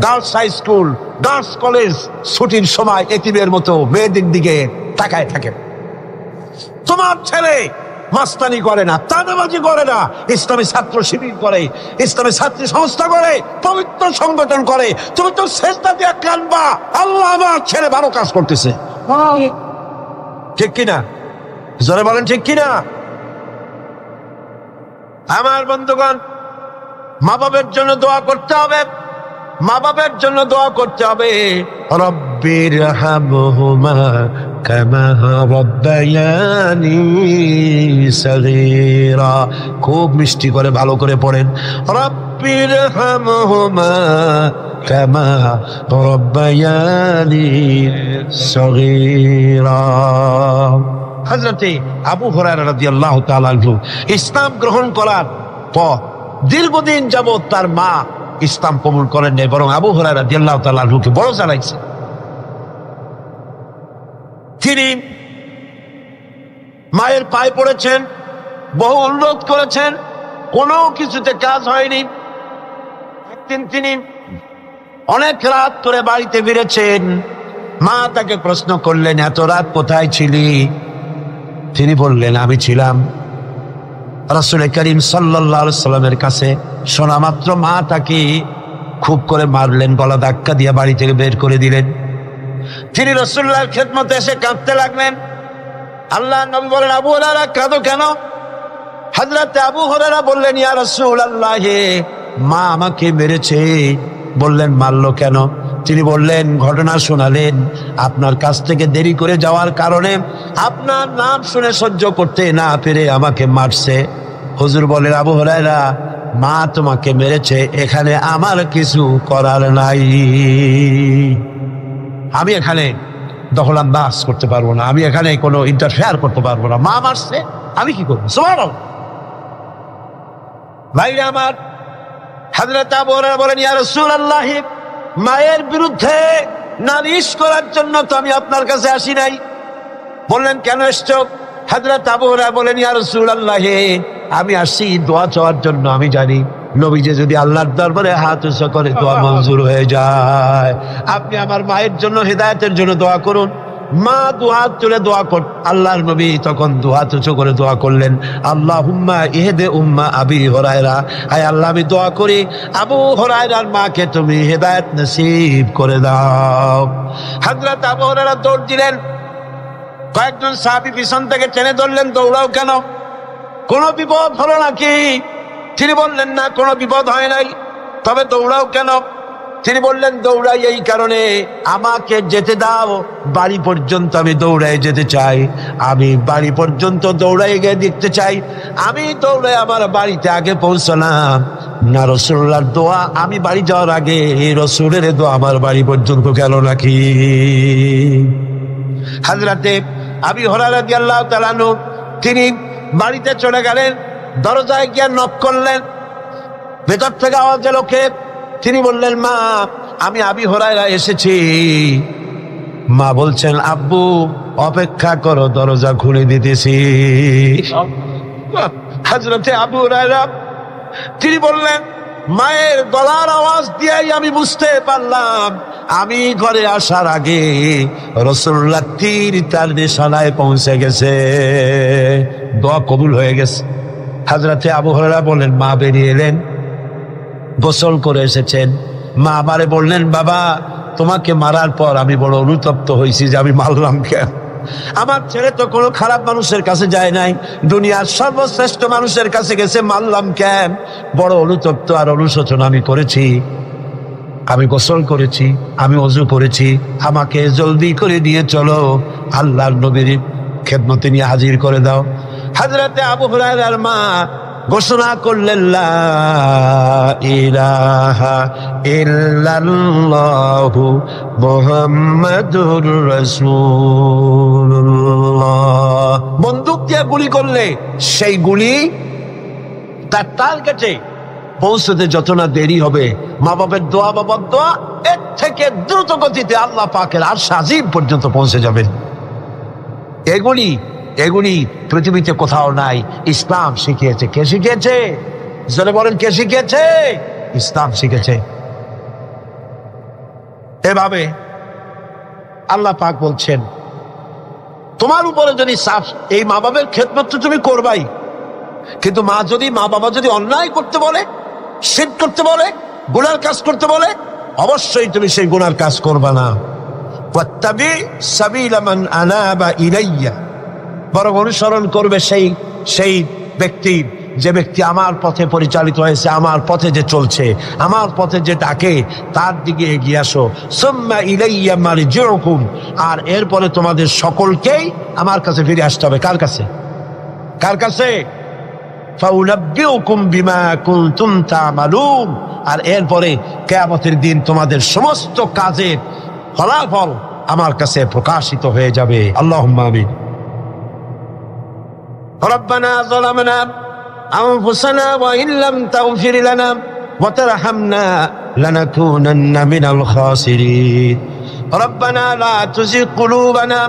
girls high school, girls college ছুটির সময় এতিমের মতো মেয়েদের দিকে তাকায় থাকে, তোমার ছেলে মাস্তানি করে না, তানাবাজি করে না, ইসলামী ছাত্র শিবির করে, ইসলামী ছাত্রী সংস্থা করে, পবিত্র সংগঠন করে। তুমি তো সেজদা দিয়ে কাঁদবা, আল্লাহ আমার ছেলে ভালো কাজ করতেছে, ঠিক কিনা? জোরে বলেন ঠিক কিনা? আমার বন্ধুগণ, মা বাবার জন্য দোয়া করতে হবে, মা বাবার জন্য দোয়া করতে হবে। রব্বির হামহুমা কামা রাব্বায়ানি সগীরা, খুব মিষ্টি করে ভালো করে পড়েন, রব্বির হামহুমা কামা রাব্বায়ানি সগীরা। হযরতে আবু হুরায়রা রাদিয়াল্লাহু তাআলা আনহু ইসলাম গ্রহণ করার পর দীর্ঘদিন যাবত তার মা ইসলাম কবুল করেন নাই, বরং আবু হুরায়রা রাদিয়াল্লাহু তাআলা আনহুকে বড় জ্বালাইছে। তিনি মায়ের পায়ে পড়েছেন, বহু অনুরোধ করেছেন, কোনো কিছুতে কাজ হয়নি। একদিন তিনি অনেক রাত করে বাড়িতে ফিরেছেন, মা তাকে প্রশ্ন করলেন, এত রাত কোথায় ছিলি? তিনি বললেন, আমি ছিলাম রাসূল করিম সাল্লাল্লাহু আলাইহি সাল্লামের কাছে। শোনা মাত্র মা তাকে খুব করে মারলেন, গলা ধাক্কা দিয়ে বাড়ি থেকে বের করে দিলেন। তিনি রাসূলুল্লাহর খেদমতে এসে কাঁদতে লাগলেন। আল্লাহর নবী বলেন, আবু হুরায়রা কাঁদো কেন? হযরত আবু হুরায়রা বললেন, ইয়া রাসূলুল্লাহ, মা আমাকে মেরেছে। বললেন, মারলো কেন? তিনি বললেন, ঘটনা শোনালেন, আপনার কাছ থেকে দেরি করে যাওয়ার কারণে আপনার নাম শুনে সহ্য করতে না পেরে আমাকে মারছে। হুজুর বলেন, আবু হুরায়রা, মা তোমাকে মেরেছে, এখানে আমার কিছু করার নাই, আমি এখানে দখলান্দাজ করতে পারবো না, আমি এখানে কোনো ইন্টারফেয়ার করতে পারবো না, মা মারছে, আমি কি করবো? সুবহানাল্লাহ। ভাইরা আমার, হযরত আবু হুরায়রা বলেন, ইয়া রাসূলুল্লাহ, মায়ের বিরুদ্ধে নালিশ করার জন্য তো আমি আপনার কাছে আসি নাই। বললেন, কেন এসছো? হযরত আবু হুরায়রা বলেন, ইয়া রাসূলুল্লাহ, আমি আসছি দোয়া চাওয়ার জন্য। আমি জানি নবীজি যদি আল্লাহর দরবারে হাত উঁচু করে দোয়া মঞ্জুর হয়ে যায়। আপনি আমার মায়ের জন্য হেদায়েতের জন্য দোয়া করুন। মা দুহাত তুলে দোয়া কর। আল্লাহর নবী তখন দুহাত উঁচু করে দোয়া করলেন, আল্লাহুম্মা ইহদি উম্মা আবি হুরায়রা, আয় আল্লাহ আমি দোয়া করি আবু হুরায়রার মাকে তুমি হেদায়েত নসিব করে দাও। হযরত আবু হুরায়রা দৌড় দিলেন। কয়েকজন সাহাবী পিছন থেকে টেনে ধরলেন, দৌড়াও কেন? কোনো বিপদ হলো নাকি? তিনি বললেন, না, কোনো বিপদ হয় নাই, তবে দৌড়াও কেন? তিনি বললেন, দৌড়াই এই কারণে, আমাকে যেতে দাও, বাড়ি পর্যন্ত আমি দৌড়াই যেতে চাই। আমি বাড়ি পর্যন্ত দৌড়াই গিয়ে দেখতে চাই আমি দৌড়াই আমার বাড়িতে আগে পৌঁছলাম না রাসূলুল্লাহর দোয়া আমি বাড়ি যাওয়ার আগে রাসূলের দোয়া আমার বাড়ি পর্যন্ত গেল নাকি। হযরতে আবু হুরায়রা রাদিয়াল্লাহু তাআলা আনহু তিনি বাড়িতে চলে গেলেন, দরজায় গিয়ে নক করলেন। ভেতর থেকে আওয়াজ এলো, কে? তিনি বললেন, মা, আমি আবু হুরায়রা এসেছি। মা বলছেন, আব্বু অপেক্ষা করো, দরজা খুলে দিতেছি। হযরতে আবু হুরায়রা তিনি বললেন, মায়ের গলার আওয়াজ দিয়েই আমি বুঝতে পারলাম আমি ঘরে আসার আগে রাসূলুল্লাহ তীর তার নিশানায় পৌঁছে গেছে, দোয়া কবুল হয়ে গেছে। হযরতে আবু হুরায়রা বলেন, মা বেরিয়ে এলেন, গোসল করে এসেছেন। মা আমারে বললেন, বাবা, তোমাকে মারার পর আমি বড় অনুতপ্ত হয়েছি যে আমি মারলাম কেন। আমার ছেলে তো কোনো খারাপ মানুষের কাছে যায় নাই, দুনিয়ার সর্বশ্রেষ্ঠ মানুষের কাছে গেছে, মারলাম কেন? বড় অনুতপ্ত আর অনুশোচনা আমি করেছি। আমি গোসল করেছি, আমি ওযু করেছি, আমাকে জলদি করে দিয়ে চলো, আল্লাহর নবীর খেদমতে নিয়ে হাজির করে দাও। হযরতে আবু হুরায়রার মা ঘোষণা করলেন, লা ইলাহা ইল্লাল্লাহু মুহাম্মাদুর রাসূলুল্লাহ। বন্দুক দিয়ে গুলি করলে সেই গুলি তার টার্গেটে পৌঁছতে যত না দেরি হবে, মা বাবার দোয়া, বাবার দোয়া এর থেকে দ্রুত গতিতে আল্লাহ পাকের আরশ আজিম পর্যন্ত পৌঁছে যাবে। এগুলি পৃথিবীতে কোথাও নাই, ইসলাম শিখিয়েছে। কে শিখিয়েছে? জোরে বলেন, কে শিখিয়েছে? ইসলাম শিখেছে। এভাবে আল্লাহ পাক বলছেন, তোমার উপরে যদি সাফ, এই মা বাবার খেদমত তো তুমি করবাই, কিন্তু মা বাবা যদি অন্যায় করতে বলে, শিরক করতে বলে, গুনার কাজ করতে বলে, অবশ্যই তুমি সেই গুনার কাজ করবা না। ওয়াত্তাবি সাবিলা মান আনাবা ইলাইয়া, বরং অনুসরণ করবে সেই ব্যক্তি, যে ব্যক্তি আমার পথে পরিচালিত হয়েছে, আমার পথে যে চলছে, আমার পথে যে ডাকে, তার দিকে এগিয়ে আসো। সুম্মা ইলাইয়া মারজিউকুম, আর এরপরে তোমাদের সকলকেই আমার কাছে ফিরে আসতে হবে। কার কাছে? কার কাছে? ফাউনাব্বিউকুম বিমা কুনতুম তা'মালুন, আর এরপরে কিয়ামতের দিন তোমাদের সমস্ত কাজের ফলাফল আমার কাছে প্রকাশিত হয়ে যাবে। আল্লাহুম্মা আমিন। ربنا ظلمنا أنفسنا وإن لم تغفر لنا وترحمنا لنكونن من الخاسرين ربنا لا تزغ قلوبنا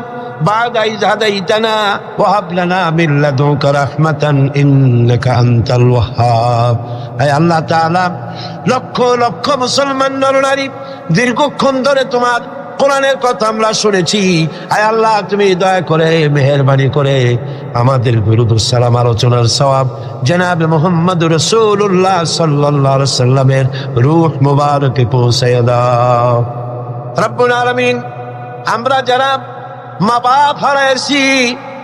بعد إذ هديتنا وهب لنا من لدنك رحمة إنك أنت الوهاب। أي الله تعالى লক্ষ লক্ষ মুসলমান নরনারী দীর্ঘক্ষণ ধরে তোমার কোরআনের কথা আমরা শুনেছি। আয় আল্লাহ, তুমি দয়া করে মেহেরবানি করে আমাদের দুরূদ ও সালাম আলোচনার সওয়াব জনাবে মুহাম্মদ রাসূলুল্লাহ সাল্লাল্লাহু আলাইহি সাল্লামের রূহ মুবারকে পৌঁছায় দাও। রব্বুল আলামিন, আমরা যারা মা বাপ হারাইছি,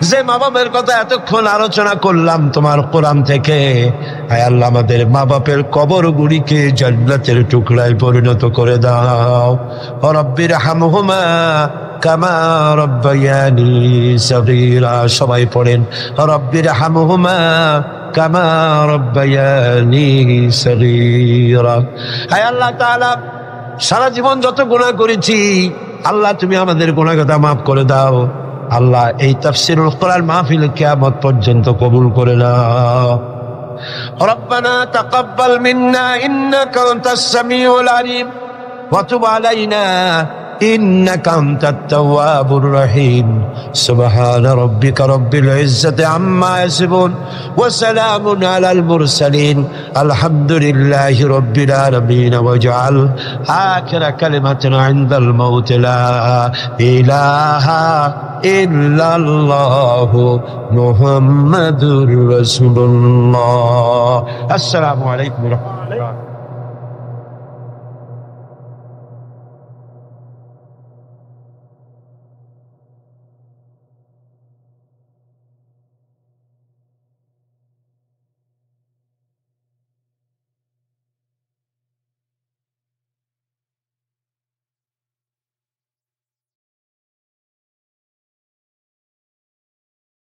যে মা বাপের কথা এতক্ষণ আলোচনা করলাম তোমার কোরআন থেকে, আয় আল্লাহ, আমাদের মা বাপের কবর গুলিকে জান্নাতের টুকরায় পরিণত করে দাও। রব্বির হামহুমা কামা রব্বায়ানি সগীরা। সবাই পড়েন, রব্বির হামহুমা কামা রব্বায়ানি সগীরা। আয় আল্লাহ তাআলা, সারা জীবন যত গুনাহ করেছি, আল্লাহ তুমি আমাদের গুনাহটা মাফ করে দাও। আল্লাহ, এই তাফসীরুল কোরআন মাহফিল কিয়ামত পর্যন্ত কবুল করে নাও। রব্বানা তাকাব্বাল মিন্না ইন্নাকা আনতাস সামিউল আলিম ওয়া তুব আলাইনা إنك أنت التواب الرحيم سبحان ربك رب العزة عما يصفون وسلام على المرسلين الحمد لله رب العالمين واجعل آخر كلمة عند الموت لا إله إلا الله محمد رسول الله. السلام عليكم ورحمة الله.